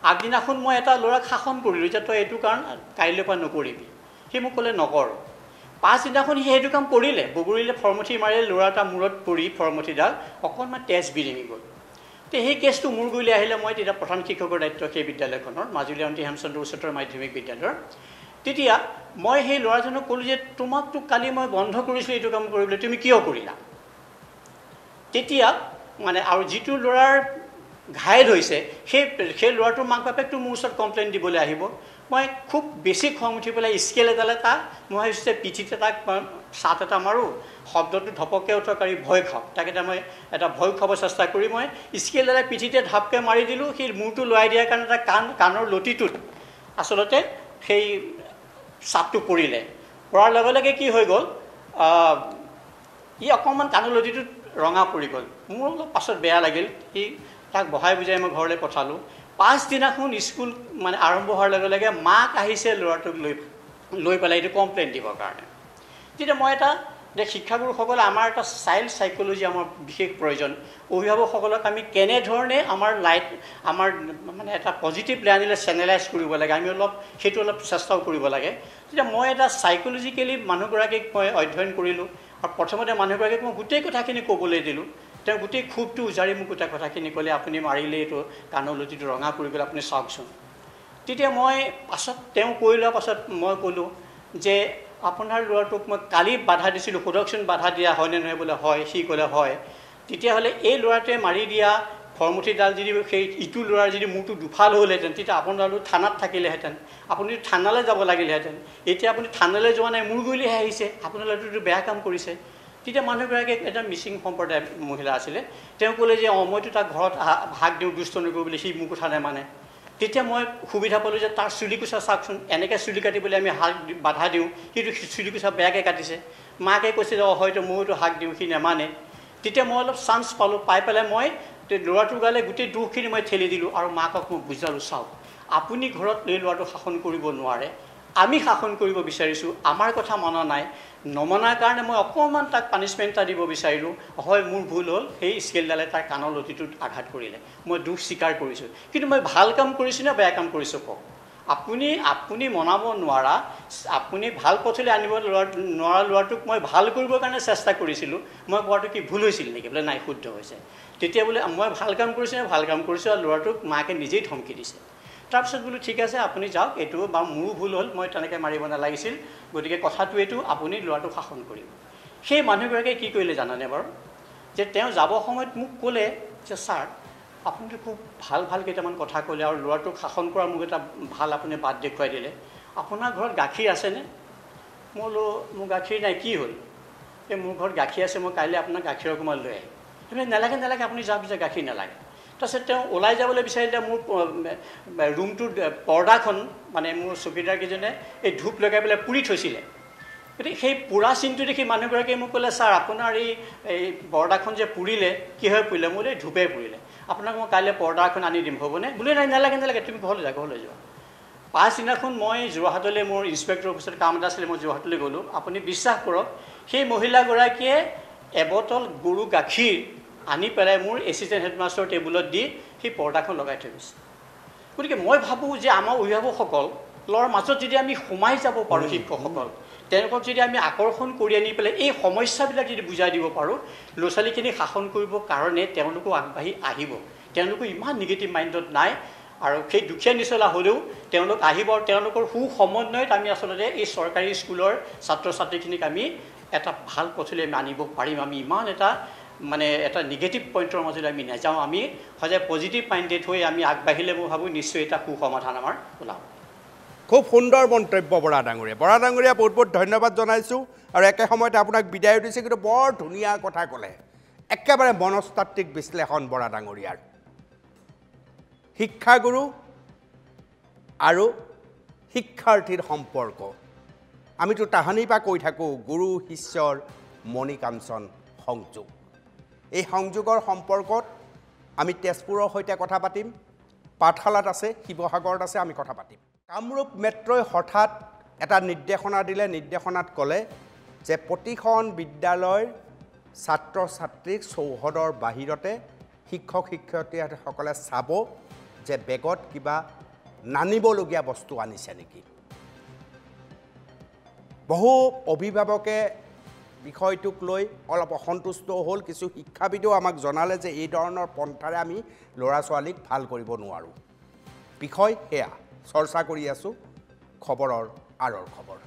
আগদিনাখন মই এটা ল'ৰাক শাসন কৰিলোঁ যে তই এইটো কাৰণ কাইলৈৰ পৰা নকৰিবি, সি মোক ক'লে নকৰোঁ। পাছদিনাখন সি সেইটো কাম কৰিলে, বগৰীলে ফৰমুঠি মাৰিলে, ল'ৰা এটা মূৰত পৰি ফৰমুঠিডাল অকণমান তেজ বিৰিঙি গ'ল। তো সেই কেছটো মোৰ গুৰিলৈ আহিলে, মই তেতিয়া প্ৰধান শিক্ষকৰ দায়িত্ব সেই বিদ্যালয়খনৰ মাজুলী অন্তি হেমচন্দ্ৰ উচ্চতৰ মাধ্যমিক বিদ্যালয়ৰ। তেতিয়া মই সেই ল'ৰাজনক ক'লোঁ যে তোমাকতো কালি মই বন্ধ কৰিছিলোঁ এইটো কাম কৰিবলৈ, তুমি কিয় কৰিলা? তেতিয়া মানে আৰু যিটো ল'ৰাৰ ঘাইল হৈছে সেই ল'ৰাটোৰ মাক বাপেকটো মোৰ ওচৰত কমপ্লেইন দিবলৈ আহিব। মই খুব বেছি খং উঠি পেলাই স্কেল এডালে তাক মই ভাবিছোঁ যে পিঠিতে তাক চাট এটা মাৰোঁ, শব্দটো ধপককৈ উঠক আৰু ভয় খাওক, তাক এটা মই এটা ভয় খুৱাব চেষ্টা কৰি মই স্কেলডালে পিঠিতে ঢাপকৈ মাৰি দিলোঁ। সেই মূৰটো লৰাই দিয়াৰ কাৰণে এটা কাণৰ লতিটোত আচলতে সেই চাপটো পৰিলে, পৰাৰ লগে লগে কি হৈ গ'ল, ই অকণমান কাণৰ লতিটোত ৰঙা পৰি গ'ল। মোৰ অলপ পাছত বেয়া লাগিল, সি তাক বহাই বুজাই মই ঘৰলৈ পঠালোঁ। পাছদিনাখন স্কুল মানে আৰম্ভ হোৱাৰ লগে লগে মাক আহিছে ল'ৰাটোক লৈ পেলাই এইটো কমপ্লেইন দিবৰ কাৰণে। তেতিয়া মই এটা যে শিক্ষাগুৰুসকলে আমাৰ এটা চাইল্ড চাইক'লজি আমাৰ বিশেষ প্ৰয়োজন। অভিভাৱকসকলক আমি কেনেধৰণে আমাৰ মানে এটা পজিটিভ লাইনলৈ চেনেলাইজ কৰিব লাগে, আমি সেইটো অলপ চেষ্টাও কৰিব লাগে। তেতিয়া মই এটা চাইক'লজিকেলি মানুহগৰাকীক মই অধ্যয়ন কৰিলোঁ, আৰু প্ৰথমতে মানুহগৰাকীক মই গোটেই কথাখিনি ক'বলৈ দিলোঁ। তেওঁ গোটেই ক্ষোভটো উজাৰি মোক গোটেই কথাখিনি ক'লে, আপুনি মাৰিলে এইটো কাণৰ লতিটো ৰঙা পৰি গ'লে, আপুনি চাওকচোন। তেতিয়া মই পাছত তেওঁ কৈ লোৱাৰ পাছত মই ক'লোঁ যে আপোনাৰ ল'ৰাটোক মই কালি বাধা দিছিলোঁ, সোধকচোন বাধা দিয়া হয়নে নহয়? বোলে হয়। সি ক'লে হয়। তেতিয়াহ'লে এই ল'ৰাটোৱে মাৰি দিয়া ফৰমুঠিডাল যদি সেই ইটো ল'ৰাৰ যদি মূৰটো দুফাল হ'লহেঁতেন, তেতিয়া আপোনালোক থানাত থাকিলেহেঁতেন, আপুনি থানালৈ যাব লাগিলেহেঁতেন। এতিয়া আপুনি থানালৈ যোৱা নাই, মোৰ গুৰিলৈহে আহিছে, আপোনাৰ ল'ৰাটোতো বেয়া কাম কৰিছে। তেতিয়া মানুহগৰাকীয়ে এটা মিচিং সম্প্ৰদায়ৰ মহিলা আছিলে, তেওঁ ক'লে যে মইতো তাক ঘৰত ভাগ দিওঁ দুষ্ট নকৰিবলৈ, সি মোৰ কথা নেমানে। তেতিয়া মই সুবিধা পালোঁ যে তাৰ চুলিকোচা চাওকচোন, এনেকৈ চুলি কাটিবলৈ আমি বাধা দিওঁ, সিটো চুলিকোচা বেয়াকৈ কাটিছে। মাকে কৈছে যে হয়তো মইতো হাক দিওঁ, সি নেমানে। তেতিয়া মই অলপ চান্স পালোঁ, পাই পেলাই মই ল'ৰাটোৰ গালে গোটেই দুখখিনি মই ঠেলি দিলোঁ, আৰু মাকক মই বুজালোঁ, চাওক আপুনি ঘৰত এই ল'ৰাটো শাসন কৰিব নোৱাৰে, আমি শাসন কৰিব বিচাৰিছোঁ, আমাৰ কথা মনা নাই, নমনাৰ কাৰণে মই অকণমান তাক পানিছমেণ্ট এটা দিব বিচাৰিলোঁ। হয় মোৰ ভুল হ'ল, সেই স্কেলডালে তাৰ কাণৰ লতিটোত আঘাত কৰিলে, মই দুখ স্বীকাৰ কৰিছোঁ, কিন্তু মই ভাল কাম কৰিছোঁ নে বেয়া কাম কৰিছোঁ কওক? আপুনি মনাব নোৱাৰা, আপুনি ভাল পথলৈ আনিব নোৱাৰা ল'ৰাটোক মই ভাল কৰিবৰ কাৰণে চেষ্টা কৰিছিলোঁ, মই কোৱাটো কি ভুল হৈছিল নেকি? বোলে নাই, শুদ্ধ হৈছে। তেতিয়া বোলে মই ভাল কাম কৰিছোঁ নে ভাল কাম কৰিছোঁ, আৰু ল'ৰাটোক মাকে নিজেই ধমকি দিছে। তাৰপিছত বোলো ঠিক আছে আপুনি যাওক, এইটো বাৰু মোৰো ভুল হ'ল, মই তেনেকৈ মাৰিব নালাগিছিল, গতিকে কথাটো এইটো, আপুনি ল'ৰাটোক শাসন কৰিব। সেই মানুহগৰাকীয়ে কি কৰিলে জানানে বাৰু? যে তেওঁ যাব সময়ত মোক ক'লে যে ছাৰ আপুনিতো খুব ভাল কেইটামান কথা ক'লে, আৰু ল'ৰাটোক শাসন কৰা মোক এটা ভাল আপুনি বাট দেখুৱাই দিলে, আপোনাৰ ঘৰত গাখীৰ আছেনে? মই বোলো মোৰ গাখীৰ নাই। কি হ'ল? এই মোৰ ঘৰত গাখীৰ আছে, মই কাইলৈ আপোনাক গাখীৰ অকণমান লৈ আহিম। সেইবিলাক নালাগে আপুনি যাওক, যে গাখীৰ নালাগে। তাৰপিছত তেওঁ ওলাই যাবলৈ বিচাৰিলে, মোৰ ৰুমটোৰ পৰ্দাখন মানে মোৰ চকীদাৰকেইজনে এই ধূপ লগাই পেলাই পুৰি থৈছিলে। গতিকে সেই পুৰা চিনটো দেখি মানুহগৰাকীয়ে মোক ক'লে, ছাৰ আপোনাৰ এই পৰ্দাখন যে পুৰিলে, কিহৰ পুৰিলে? মোৰ এই ধূপে পুৰিলে, আপোনাক মই কাইলৈ পৰ্দা এখন আনি দিম, হ'বনে? বোলে নাই নালাগে, তুমি ঘৰলৈ যোৱা। পাছদিনাখন মই যোৰহাটলৈ, মোৰ ইনস্পেক্টৰ অফিচত কাম এটা আছিলে, মই যোৰহাটলৈ গ'লোঁ। আপুনি বিশ্বাস কৰক, সেই মহিলাগৰাকীয়ে এবটল গৰু গাখীৰ আনি পেলাই মোৰ এছিষ্টেণ্ট হেডমাষ্টাৰৰ টেবুলত দি সেই পৰ্দাখন লগাই থৈ গৈছে। গতিকে মই ভাবোঁ যে আমাৰ অভিভাৱকসকলৰ মাজত যদি আমি সোমাই যাব পাৰোঁ, শিক্ষকসকল, তেওঁলোকক যদি আমি আকৰ্ষণ কৰি আনি পেলাই এই সমস্যাবিলাক যদি বুজাই দিব পাৰোঁ, ল'ৰা ছোৱালীখিনিক শাসন কৰিবৰ কাৰণে তেওঁলোকো আগবাঢ়ি আহিব। তেওঁলোকো ইমান নিগেটিভ মাইণ্ডত নাই, আৰু সেই দুখীয়া নিচলা হ'লেও তেওঁলোক আহিব, আৰু তেওঁলোকৰ সুসমন্বয়ত আমি আচলতে এই চৰকাৰী স্কুলৰ ছাত্ৰ ছাত্ৰীখিনিক আমি এটা ভাল পথলৈ আমি আনিব পাৰিম। আমি ইমান এটা নিগেটিভ পইণ্টৰ মাজলৈ আমি নাযাওঁ, আমি সদায় পজিটিভ মাইণ্ডেড হৈ আমি আগবাঢ়িলে মই ভাবোঁ নিশ্চয় এটা সুসমাধান আমাৰ ওলাব। খুব সুন্দৰ মন্তব্য বৰা ডাঙৰীয়া। বৰা ডাঙৰীয়া বহুত বহুত ধন্যবাদ জনাইছোঁ, আৰু একে সময়তে আপোনাক বিদায় দিছে, কিন্তু বৰ ধুনীয়া কথা ক'লে, একেবাৰে মনস্তাত্ত্বিক বিশ্লেষণ বৰা ডাঙৰীয়াৰ। শিক্ষাগুৰু আৰু শিক্ষাৰ্থীৰ সম্পৰ্ক, আমিতো তাহানিৰ পৰা কৈ থাকোঁ গুৰু শিষ্যৰ মণিকাঞ্চন সংযোগ। এই সংযোগৰ সম্পৰ্কত আমি তেজপুৰৰ সৈতে কথা পাতিম, পাঠশালাত আছে, শিৱসাগৰত আছে, আমি কথা পাতিম। কামৰূপ মেট্ৰই হঠাৎ এটা নিৰ্দেশনা দিলে, নিৰ্দেশনাত ক'লে যে প্ৰতিখন বিদ্যালয়ৰ ছাত্ৰ ছাত্ৰীক চৌহদৰ বাহিৰতে শিক্ষক শিক্ষয়িত্ৰীসকলে চাব যে বেগত কিবা নানিবলগীয়া বস্তু আনিছে নেকি। বহু অভিভাৱকে বিষয়টোক লৈ অলপ অসন্তুষ্ট হ'ল, কিছু শিক্ষাবিদেও আমাক জনালে যে এই ধৰণৰ পন্থাৰে আমি ল'ৰা ছোৱালীক ভাল কৰিব নোৱাৰোঁ। বিষয় সেয়া চৰ্চা কৰি আছোঁ, খবৰৰ আঁৰৰ খবৰ।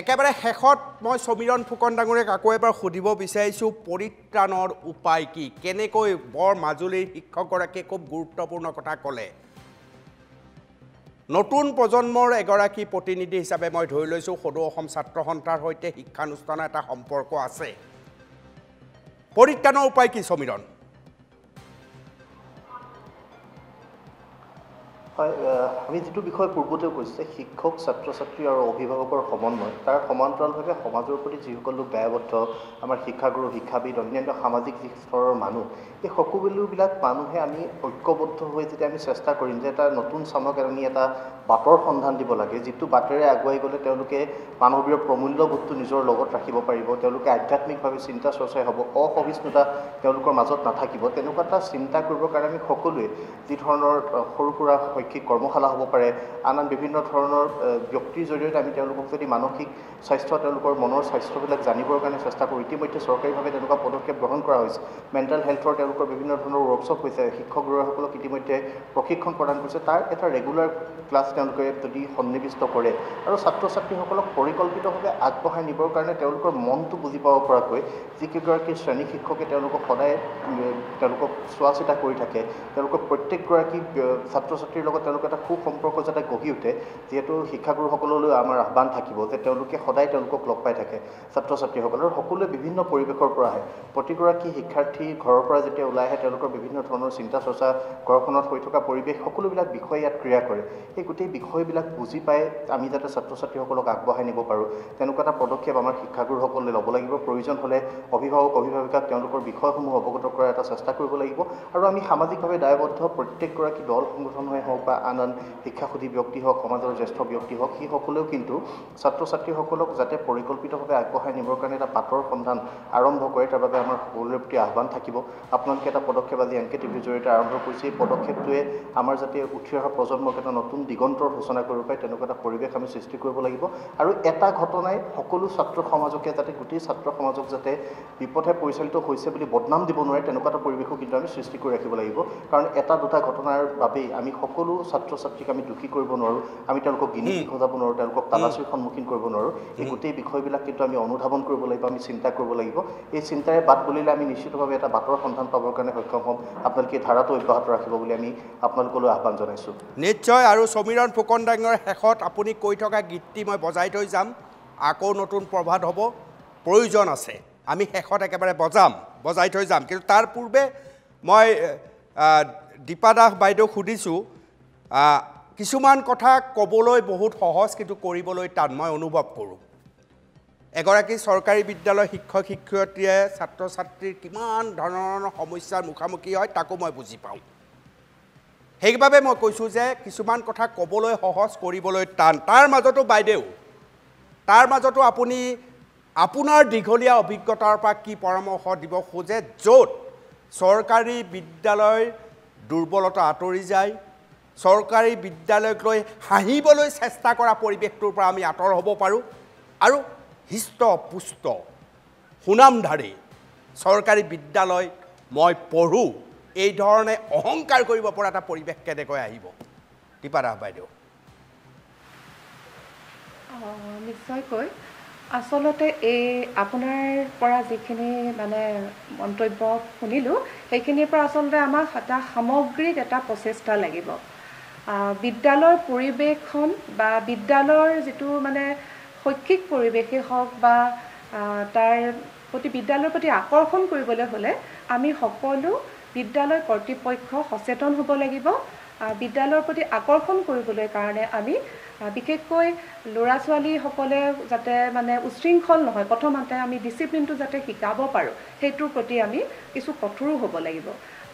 একেবাৰে শেষত মই সমীৰণ ফুকন ডাঙৰীয়াক আকৌ এবাৰ সুধিব বিচাৰিছোঁ, পৰিত্ৰাণৰ উপায় কি? কেনেকৈ বৰ মাজুলীৰ শিক্ষকগৰাকীয়ে খুব গুৰুত্বপূৰ্ণ কথা ক'লে। নতুন প্ৰজন্মৰ এগৰাকী প্ৰতিনিধি হিচাপে মই ধৰি লৈছোঁ সদৌ অসম ছাত্ৰ সন্থাৰ সৈতে শিক্ষানুষ্ঠানৰ এটা সম্পৰ্ক আছে। পৰিত্ৰাণৰ উপায় কি সমীৰণ? হয়, আমি যিটো বিষয় পূৰ্বতেও কৈছে, শিক্ষক ছাত্ৰ ছাত্ৰী আৰু অভিভাৱকৰ সমন্বয়, তাৰ সমান্তৰালভাৱে সমাজৰ প্ৰতি যিসকল লোক দায়বদ্ধ, আমাৰ শিক্ষাগুৰু শিক্ষাবিদ অন্যান্য সামাজিক যি স্তৰৰ মানুহ, এই সকলোবিলাক মানুহে আমি ঐক্যবদ্ধ হৈ যেতিয়া আমি চেষ্টা কৰিম যে এটা নতুন চামক আমি এটা বাটৰ সন্ধান দিব লাগে, যিটো বাটেৰে আগুৱাই গ'লে তেওঁলোকে মানৱীয় প্ৰমূল্যবোধটো নিজৰ লগত ৰাখিব পাৰিব, তেওঁলোকে আধ্যাত্মিকভাৱে চিন্তা চৰ্চাই হ'ব, অসহিষ্ণুতা তেওঁলোকৰ মাজত নাথাকিব, তেনেকুৱা এটা চিন্তা কৰিবৰ কাৰণে আমি সকলোৱে যি ধৰণৰ সৰু সুৰা শৈক্ষিক কৰ্মশালা হ'ব পাৰে, আন বিভিন্ন ধৰণৰ ব্যক্তিৰ জৰিয়তে আমি তেওঁলোকক যদি মানসিক স্বাস্থ্য, তেওঁলোকৰ মনৰ স্বাস্থ্যবিলাক জানিবৰ কাৰণে চেষ্টা কৰোঁ। ইতিমধ্যে চৰকাৰীভাৱে তেনেকুৱা পদক্ষেপ গ্ৰহণ কৰা হৈছে। মেণ্টেল হেল্থৰ তেওঁলোকৰ বিভিন্ন ধৰণৰ ৱৰ্কশ্বপ হৈছে, শিক্ষকসকলক ইতিমধ্যে প্ৰশিক্ষণ প্ৰদান কৰিছে। তাৰ এটা ৰেগুলাৰ ক্লাছ তেওঁলোকে যদি সন্নিৱিষ্ট কৰে আৰু ছাত্ৰ ছাত্ৰীসকলক পৰিকল্পিতভাৱে আগবঢ়াই নিবৰ কাৰণে তেওঁলোকৰ মনটো বুজি পাব পৰাকৈ যিকেইগৰাকী শ্ৰেণী শিক্ষকে তেওঁলোকক সদায় তেওঁলোকক চোৱা চিতা কৰি থাকে, তেওঁলোকক প্ৰত্যেকগৰাকী ছাত্ৰ ছাত্ৰীৰ লগত তেওঁলোকে এটা সুসম্পৰ্ক যাতে গঢ়ি উঠে, যিহেতু শিক্ষাগুৰুসকললৈ আমাৰ আহ্বান থাকিব যে তেওঁলোকে সদায় তেওঁলোকক লগ পাই থাকে ছাত্ৰ ছাত্ৰীসকলৰ। সকলোৱে বিভিন্ন পৰিৱেশৰ পৰা আহে, প্ৰতিগৰাকী শিক্ষাৰ্থী ঘৰৰ পৰা যেতিয়া ওলাই আহে তেওঁলোকৰ বিভিন্ন ধৰণৰ চিন্তা চৰ্চা, ঘৰখনত হৈ থকা পৰিৱেশ, সকলোবিলাক বিষয় ইয়াত ক্ৰিয়া কৰে। এই গোটেই বিষয়বিলাক বুজি পাই আমি যাতে ছাত্ৰ ছাত্ৰীসকলক আগবঢ়াই নিব পাৰোঁ, তেনেকুৱা এটা পদক্ষেপ আমাৰ শিক্ষাগুৰুসকলে ল'ব লাগিব। প্ৰয়োজন হ'লে অভিভাৱক অভিভাৱিকাক তেওঁলোকৰ বিষয়সমূহ অৱগত কৰাৰ এটা চেষ্টা কৰিব লাগিব। আৰু আমি সামাজিকভাৱে দায়বদ্ধ প্ৰত্যেকগৰাকী দল সংগঠনেই হওক বা আন আন শিক্ষাসুধী ব্যক্তি হওক, সমাজৰ জ্যেষ্ঠ ব্যক্তি হওক, সেইসকলেও কিন্তু ছাত্ৰ ছাত্ৰীসকলক যাতে পৰিকল্পিতভাৱে আগবঢ়াই নিবৰ কাৰণে এটা বাটৰ সন্ধান আৰম্ভ কৰে, তাৰ বাবে আমাৰ সকলোৰে প্ৰতি আহ্বান থাকিব। আপোনালোকে এটা পদক্ষেপ আজি NK TVৰ জৰিয়তে আৰম্ভ কৰিছে। এই পদক্ষেপটোৱে আমাৰ যাতে উঠি অহা প্ৰজন্মক এটা নতুন দিগন্তৰ সূচনা কৰিব পাৰে, তেনেকুৱা এটা পৰিৱেশ আমি সৃষ্টি কৰিব লাগিব। আৰু এটা ঘটনাই সকলো ছাত্ৰ সমাজকে যাতে, গোটেই ছাত্ৰ সমাজক যাতে বিপথে পৰিচালিত হৈছে বুলি বদনাম দিব নোৱাৰে, তেনেকুৱা এটা পৰিৱেশো কিন্তু আমি সৃষ্টি কৰি ৰাখিব লাগিব। কাৰণ এটা দুটা ঘটনাৰ বাবেই আমি সকলো ছাত্ৰ ছাত্ৰীক আমি দোষী কৰিব নোৱাৰোঁ, আমি তেওঁলোকক গিনি সজাব নোৱাৰোঁ, তেওঁলোকক তালাচীৰ সন্মুখীন কৰিব নোৱাৰোঁ। এই গোটেই বিষয়বিলাক কিন্তু আমি অনুধাৱন কৰিব লাগিব, আমি চিন্তা কৰিব লাগিব। এই চিন্তাৰে বাট বুলিলে আমি নিশ্চিতভাৱে এটা বাটৰ সন্ধান পাবৰ কাৰণে সক্ষম হ'ম। আপোনালোকে ধাৰাটো অব্যাহত ৰাখিব বুলি আমি আপোনালোকলৈ আহ্বান জনাইছোঁ। নিশ্চয়। আৰু সমীৰণ ফুকন ডাঙৰ শেষত আপুনি কৈ থকা গীতটি মই বজাই থৈ যাম, আকৌ নতুন প্ৰভাত হ'ব, প্ৰয়োজন আছে, আমি শেষত একেবাৰে বজাই থৈ যাম। কিন্তু তাৰ পূৰ্বে মই দীপা দাস বাইদেউক সুধিছোঁ, কিছুমান কথা ক'বলৈ বহুত সহজ কিন্তু কৰিবলৈ টান মই অনুভৱ কৰোঁ। এগৰাকী চৰকাৰী বিদ্যালয়ৰ শিক্ষক শিক্ষয়িত্ৰীয়ে ছাত্ৰ ছাত্ৰীৰ কিমান ধৰণৰ সমস্যাৰ মুখামুখি হয় তাকো মই বুজি পাওঁ। সেইবাবে মই কৈছোঁ যে কিছুমান কথা ক'বলৈ সহজ, কৰিবলৈ টান। তাৰ মাজতো বাইদেউ, তাৰ মাজতো আপুনি আপোনাৰ দীঘলীয়া অভিজ্ঞতাৰ পৰা কি পৰামৰ্শ দিব খোজে, য'ত চৰকাৰী বিদ্যালয়ৰ দুৰ্বলতা আঁতৰি যায় চৰকাৰী বিদ্যালয়ক লৈ হাঁহিবলৈ চেষ্টা কৰা পৰিৱেশটোৰ পৰা আমি আঁতৰ হ'ব পাৰোঁ আৰু হিষ্ট পুষ্ট সুনামধাৰী চৰকাৰী বিদ্যালয় মই পঢ়োঁ এই ধৰণে অহংকাৰ কৰিব পৰা এটা পৰিৱেশ কেনেকৈ আহিব দীপা দাস বাইদেউ নিশ্চয়কৈ আচলতে এই আপোনাৰ পৰা যিখিনি মানে মন্তব্য শুনিলোঁ সেইখিনিৰ পৰা আচলতে আমাক এটা সামগ্ৰিক এটা প্ৰচেষ্টা লাগিব বিদ্যালয়ৰ পৰিৱেশখন বা বিদ্যালয়ৰ যিটো মানে শৈক্ষিক পৰিৱেশেই হওক বা তাৰ প্ৰতি বিদ্যালয়ৰ প্ৰতি আকৰ্ষণ কৰিবলৈ হ'লে আমি সকলো বিদ্যালয় কৰ্তৃপক্ষ সচেতন হ'ব লাগিব বিদ্যালয়ৰ প্ৰতি আকৰ্ষণ কৰিবলৈ কাৰণে আমি বিশেষকৈ ল'ৰা ছোৱালীসকলে যাতে মানে উশৃংখল নহয় প্ৰথমতে আমি ডিচিপ্লিনটো যাতে শিকাব পাৰোঁ সেইটোৰ প্ৰতি আমি কিছু কঠোৰো হ'ব লাগিব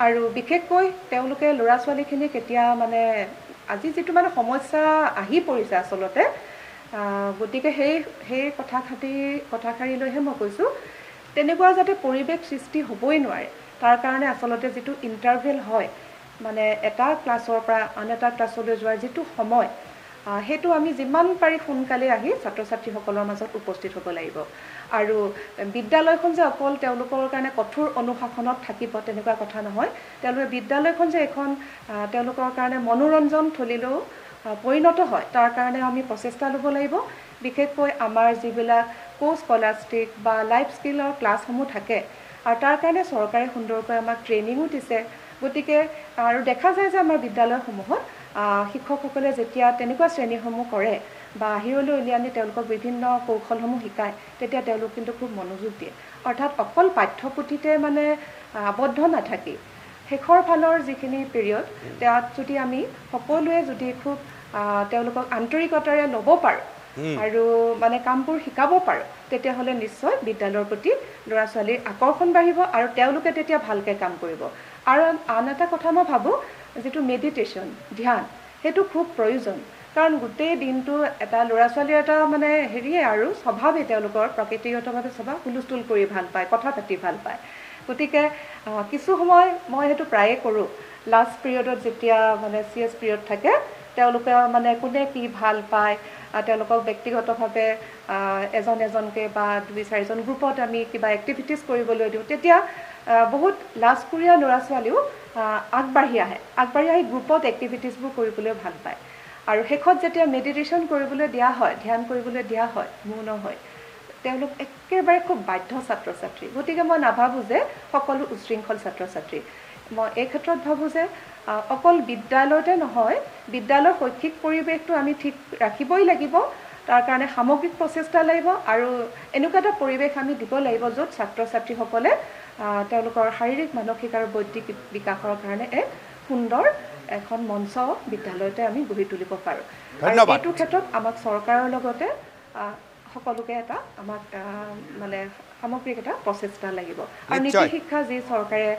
আৰু বিশেষকৈ তেওঁলোকে ল'ৰা ছোৱালীখিনি কেতিয়া মানে আজি যিটো মানে সমস্যা আহি পৰিছে আচলতে গতিকে সেই কথাষাৰিলৈহে মই কৈছোঁ তেনেকুৱা যাতে পৰিৱেশ সৃষ্টি হ'বই নোৱাৰে তাৰ কাৰণে আচলতে যিটো ইণ্টাৰভেল হয় মানে এটা ক্লাছৰ পৰা আন এটা ক্লাছলৈ যোৱাৰ যিটো সময় সেইটো আমি যিমান পাৰি সোনকালে আহি ছাত্ৰ ছাত্ৰীসকলৰ মাজত উপস্থিত হ'ব লাগিব আৰু বিদ্যালয়খন যে অকল তেওঁলোকৰ কাৰণে কঠোৰ অনুশাসনত থাকিব তেনেকুৱা কথা নহয় তেওঁলোকে বিদ্যালয়খন যে এখন তেওঁলোকৰ কাৰণে মনোৰঞ্জন থলীলৈও পৰিণত হয় তাৰ কাৰণে আমি প্ৰচেষ্টা ল'ব লাগিব বিশেষকৈ আমাৰ যিবিলাক কোৰ্চ স্কলাষ্টিক বা লাইফ স্কিলৰ ক্লাছসমূহ থাকে আৰু তাৰ কাৰণে চৰকাৰে সুন্দৰকৈ আমাক ট্ৰেইনিঙো দিছে গতিকে আৰু দেখা যায় যে আমাৰ বিদ্যালয়সমূহত শিক্ষকসকলে যেতিয়া তেনেকুৱা শ্ৰেণীসমূহ কৰে বা বাহিৰলৈ উলিয়াই আনি তেওঁলোকক বিভিন্ন কৌশলসমূহ শিকায় তেতিয়া তেওঁলোক কিন্তু খুব মনোযোগ দিয়ে অৰ্থাৎ অকল পাঠ্যপুথিতে মানে আবদ্ধ নাথাকি শেষৰ ফালৰ যিখিনি পিৰিয়ড তাত যদি আমি সকলোৱে যদি খুব তেওঁলোকক আন্তৰিকতাৰে ল'ব পাৰোঁ আৰু মানে কামবোৰ শিকাব পাৰোঁ তেতিয়াহ'লে নিশ্চয় বিদ্যালয়ৰ প্ৰতি ল'ৰা ছোৱালীৰ আকৰ্ষণ বাঢ়িব আৰু তেওঁলোকে তেতিয়া ভালকৈ কাম কৰিব আৰু আন এটা কথা মই ভাবোঁ যিটো মেডিটেশ্যন ধ্যান সেইটো খুব প্ৰয়োজন কাৰণ গোটেই দিনটো এটা ল'ৰা ছোৱালীৰ এটা মানে হেৰিয়ে আৰু স্বভাৱেই তেওঁলোকৰ প্ৰকৃতিগতভাৱে স্বভাৱ হুলস্থুল কৰি ভাল পায় কথা পাতি ভাল পায় গতিকে কিছু সময় মই সেইটো প্ৰায়ে কৰোঁ লাষ্ট পিৰিয়ডত যেতিয়া মানে CS পিৰিয়ড থাকে তেওঁলোকে মানে কোনে কি ভাল পায় তেওঁলোকক ব্যক্তিগতভাৱে এজন এজনকৈ বা 2-4জন গ্ৰুপত আমি কিবা এক্টিভিটিজ কৰিবলৈ দিওঁ তেতিয়া বহুত লাজকুৰীয়া ল'ৰা ছোৱালীও আগবাঢ়ি আহি গ্ৰুপত এক্টিভিটিজবোৰ কৰিবলৈ ভাল পায় আৰু শেষত যেতিয়া মেডিটেশ্যন কৰিবলৈ দিয়া হয় ধ্যান কৰিবলৈ দিয়া হয় মৌন হয় তেওঁলোক একেবাৰে খুব বাধ্য ছাত্ৰ ছাত্ৰী গতিকে মই নাভাবোঁ যে সকলো উশৃংখল ছাত্ৰ ছাত্ৰী মই এই ক্ষেত্ৰত ভাবোঁ যে অকল বিদ্যালয়তে নহয় বিদ্যালয়ৰ শৈক্ষিক পৰিৱেশটো আমি ঠিক ৰাখিবই লাগিব তাৰ কাৰণে সামগ্ৰিক প্ৰচেষ্টা লাগিব আৰু এনেকুৱা এটা পৰিৱেশ আমি দিব লাগিব য'ত ছাত্ৰ ছাত্ৰীসকলে তেওঁলোকৰ শাৰীৰিক মানসিক আৰু বৌদ্ধিক বিকাশৰ কাৰণে এক সুন্দৰ এখন মঞ্চ বিদ্যালয়তে আমি গঢ়ি তুলিব পাৰোঁ আৰু এইটো ক্ষেত্ৰত আমাক চৰকাৰৰ লগতে সকলোকে এটা আমাক মানে সামগ্ৰিক এটা প্ৰচেষ্টা লাগিব আৰু নীতি শিক্ষা যি চৰকাৰে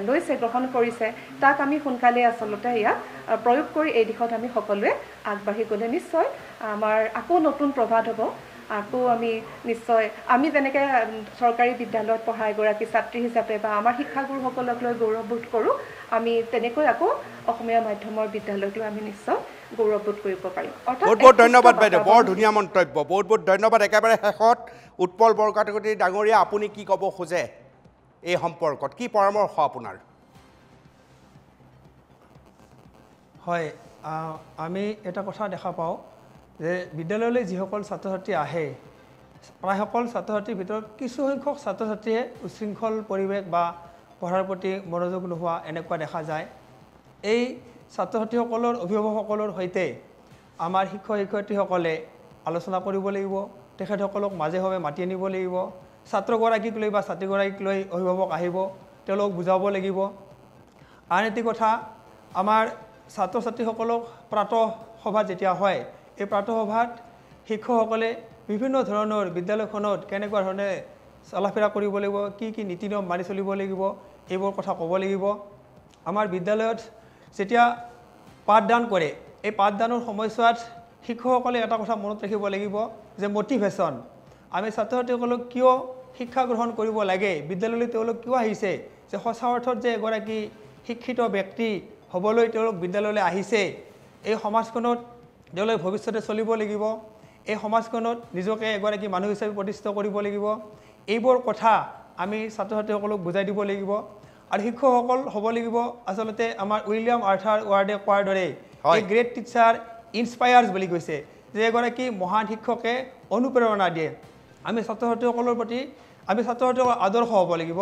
লৈছে গ্ৰহণ কৰিছে তাক আমি সোনকালে আচলতে ইয়াক প্ৰয়োগ কৰি এই দিশত আমি সকলোৱে আগবাঢ়ি গ'লে নিশ্চয় আমাৰ আকৌ নতুন প্ৰভাত হ'ব আকৌ আমি নিশ্চয় আমি যেনেকৈ চৰকাৰী বিদ্যালয়ত পঢ়া এগৰাকী ছাত্ৰী হিচাপে বা আমাৰ শিক্ষাগুৰুসকলক লৈ গৌৰৱবোধ কৰোঁ আমি তেনেকৈ আকৌ অসমীয়া মাধ্যমৰ বিদ্যালয়ক লৈ আমি নিশ্চয় গৌৰৱবোধ কৰিব পাৰিম বহুত বহুত ধন্যবাদ বাইদেউ বৰ ধুনীয়া মন্তব্য বহুত বহুত ধন্যবাদ একেবাৰে শেষত উৎপল বৰকাকতি ডাঙৰীয়া আপুনি কি ক'ব খোজে এই সম্পৰ্কত কি পৰামৰ্শ আপোনাৰ হয় আমি এটা কথা দেখা পাওঁ যে বিদ্যালয়লৈ যিসকল ছাত্ৰ ছাত্ৰী আহে প্ৰায় সকল ছাত্ৰ ছাত্ৰীৰ ভিতৰত কিছু সংখ্যক ছাত্ৰ ছাত্ৰীয়ে উশৃংখল পৰিৱেশ বা পঢ়াৰ প্ৰতি মনোযোগ নোহোৱা এনেকুৱা দেখা যায় এই ছাত্ৰ ছাত্ৰীসকলৰ অভিভাৱকসকলৰ সৈতে আমাৰ শিক্ষক শিক্ষয়িত্ৰীসকলে আলোচনা কৰিব লাগিব তেখেতসকলক মাজে সময়ে মাতি আনিব লাগিব ছাত্ৰগৰাকীক লৈ বা ছাত্ৰীগৰাকীক লৈ অভিভাৱক আহিব তেওঁলোকক বুজাব লাগিব আন এটি কথা আমাৰ ছাত্ৰ ছাত্ৰীসকলক প্ৰাতঃসভা যেতিয়া হয় এই প্ৰাতঃসভাত শিক্ষকসকলে বিভিন্ন ধৰণৰ বিদ্যালয়খনত কেনেকুৱা ধৰণে চলাফেৰা কৰিব লাগিব কি কি নীতি নিয়ম মানি চলিব লাগিব এইবোৰ কথা ক'ব লাগিব আমাৰ বিদ্যালয়ত যেতিয়া পাঠদান কৰে এই পাঠদানৰ সময়ছোৱাত শিক্ষকসকলে এটা কথা মনত ৰাখিব লাগিব যে মটিভেশ্যন আমি ছাত্ৰ ছাত্ৰীসকলক কিয় শিক্ষা গ্ৰহণ কৰিব লাগে বিদ্যালয়লৈ তেওঁলোক কিয় আহিছে যে সঁচা অৰ্থত যে এগৰাকী শিক্ষিত ব্যক্তি হ'বলৈ তেওঁলোক বিদ্যালয়লৈ আহিছে এই সমাজখনত তেওঁলোকে ভৱিষ্যতে চলিব লাগিব এই সমাজখনত নিজকে এগৰাকী মানুহ হিচাপে প্ৰতিষ্ঠিত কৰিব লাগিব এইবোৰ কথা আমি ছাত্ৰ ছাত্ৰীসকলক বুজাই দিব লাগিব আৰু শিক্ষকসকল হ'ব লাগিব আচলতে আমাৰ উইলিয়াম আৰ্থাৰ ৱাৰ্ডে কোৱাৰ দৰে এই গ্ৰেট টিচাৰ ইনস্পায়াৰ্ছ বুলি কৈছে যে এগৰাকী মহান শিক্ষকে অনুপ্ৰেৰণা দিয়ে আমি ছাত্ৰ ছাত্ৰীসকলৰ প্ৰতি আমি ছাত্ৰ ছাত্ৰীসকলৰ আদৰ্শ হ'ব লাগিব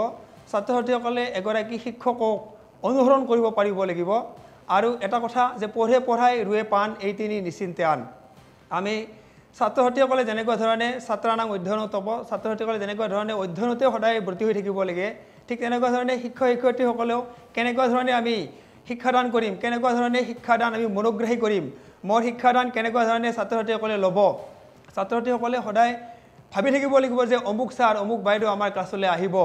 ছাত্ৰ ছাত্ৰীসকলে এগৰাকী শিক্ষকক অনুসৰণ কৰিব পাৰিব লাগিব আৰু এটা কথা যে পঢ়ে পঢ়াই ৰুৱে পাণ এই তিনি নিশ্চিন্তে আন আমি ছাত্ৰ ছাত্ৰীসকলে যেনেকুৱা ধৰণে ছাত্ৰানাং অধ্যয়নত হ'ব ছাত্ৰ ছাত্ৰীসকলে যেনেকুৱা ধৰণে অধ্যয়নতে সদায় ব্ৰতী হৈ থাকিব লাগে ঠিক তেনেকুৱা ধৰণে শিক্ষক শিক্ষয়িত্ৰীসকলেও কেনেকুৱা ধৰণে আমি শিক্ষাদান কৰিম কেনেকুৱা ধৰণে শিক্ষাদান আমি মনোগ্ৰাহী কৰিম মোৰ শিক্ষাদান কেনেকুৱা ধৰণে ছাত্ৰ ছাত্ৰীসকলে ল'ব ছাত্ৰ ছাত্ৰীসকলে সদায় ভাবি থাকিব লাগিব যে অমুক ছাৰ অমুক বাইদেউ আমাৰ ক্লাছলৈ আহিব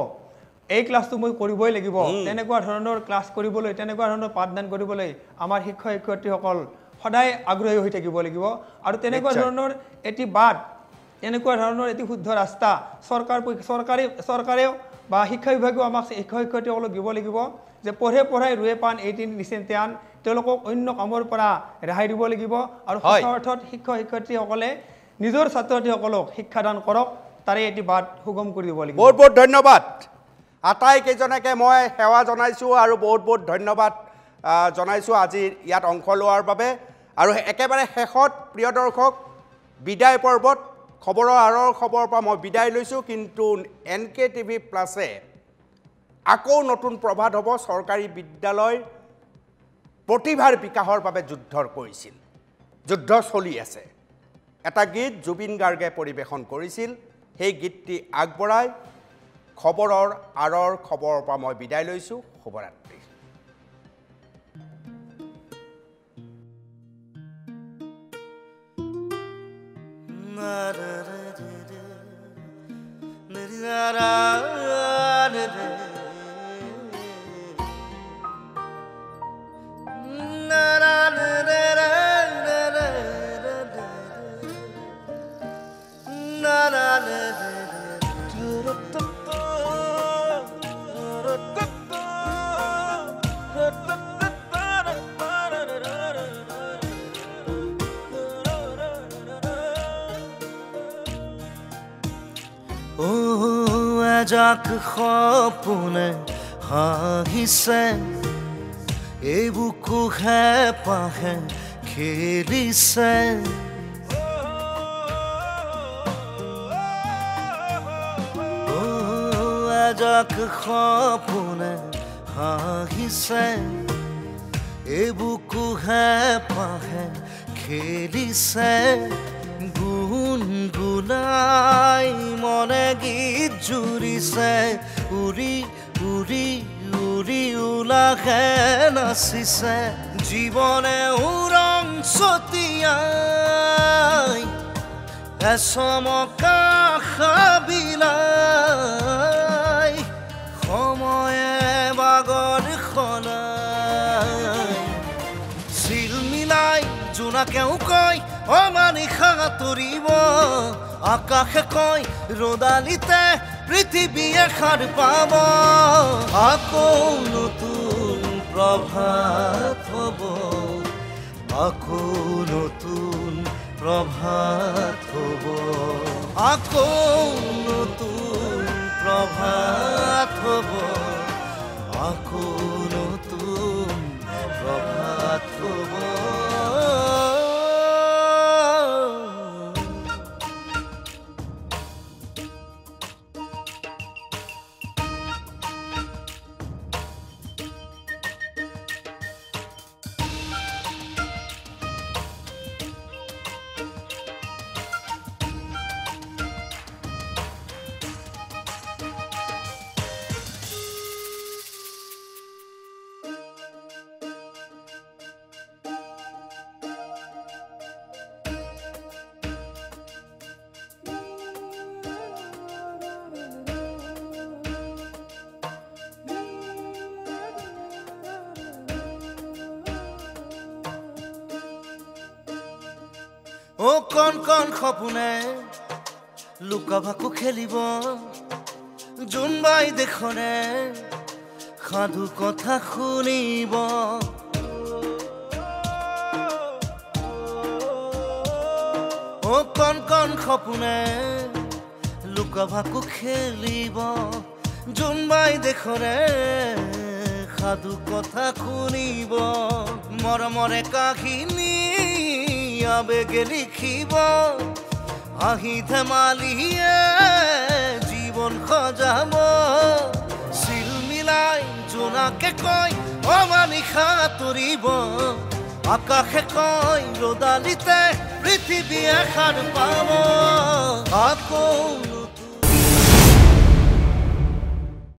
এই ক্লাছটো মই কৰিবই লাগিব তেনেকুৱা ধৰণৰ ক্লাছ কৰিবলৈ তেনেকুৱা ধৰণৰ পাঠদান কৰিবলৈ আমাৰ শিক্ষক শিক্ষয়িত্ৰীসকল সদায় আগ্ৰহী হৈ থাকিব লাগিব আৰু তেনেকুৱা ধৰণৰ এটি বাট এনেকুৱা ধৰণৰ এটি শুদ্ধ ৰাস্তা চৰকাৰেও বা শিক্ষা বিভাগেও আমাক শিক্ষক শিক্ষয়িত্ৰীসকলক দিব লাগিব যে পঢ়ে পঢ়াই ৰুৱে পাণ এই তিনি নিশ্চিন্তে আন তেওঁলোকক অন্য কামৰ পৰা ৰেহাই দিব লাগিব আৰু সঁচা অৰ্থত শিক্ষক শিক্ষয়িত্ৰীসকলে নিজৰ ছাত্ৰ ছাত্ৰীসকলক শিক্ষাদান কৰক তাৰে এটি বাট সুগম কৰি দিব লাগিব বহুত বহুত ধন্যবাদ আটাইকেইজনকে মই সেৱা জনাইছোঁ আৰু বহুত বহুত ধন্যবাদ জনাইছোঁ আজি ইয়াত অংশ লোৱাৰ বাবে আৰু একেবাৰে শেষত প্ৰিয় দৰ্শক বিদায় পৰ্বত খবৰৰ আঁৰৰ খবৰৰ পৰা মই বিদায় লৈছোঁ কিন্তু NKTV প্লাছে আকৌ নতুন প্ৰভাত হ'ব চৰকাৰী বিদ্যালয় প্ৰতিভাৰ বিকাশৰ বাবে যুদ্ধ কৰিছিল যুদ্ধ চলি আছে এটা গীত জুবিন গাৰ্গে পৰিৱেশন কৰিছিল সেই গীতটি আগবঢ়াই খবৰৰ আঁৰৰ খবৰৰ পৰা মই বিদায় লৈছোঁ শুভৰাত্ৰি যাক সপোনে হাঁহিছে এই বুকু হেঁপাহে খেলিছে যাক সপোনে হাঁহিছে এই বুকু হেঁপাহে খেলিছে গুণগুণাই মনে গীত জুৰিছে উৰি উৰি উৰি ওলাহে নাচিছে জীৱনে উৰং ছটিয়াই এচমকা বিলাক সময়ে বাগৰ সলাই চিল মিলাই জোনাকেও কয় অমানিশা তৰিব আকাশে কয় ৰ'দালিতে পৃথিৱীয়ে সাৰ পাব আকৌ নতুন প্ৰভাত হ'ব আকৌ নতুন প্ৰভাত হ'ব আকৌ নতুন প্ৰভাত হ'ব আকৌ নতুন প্ৰভাত হ'ব ও কণ কণ সপোনে লুকা ভাকু খেলিব জোনবাই দেশৰে সাধু কথা শুনিব ও কণ কণ সপোনে লুকা ভাকু খেলিব জোনবাই দেশৰে সাধু কথা শুনিব মৰমৰে কাহিনী আবেগে লিখিব আহি ধেমালিয়ে জীৱন সজাব চিল মিলাই জোনাকে কয় অমানিশা তৰিব আকাশে কয় ৰদালিতে পৃথিৱী এষাৰ পাব আকৌ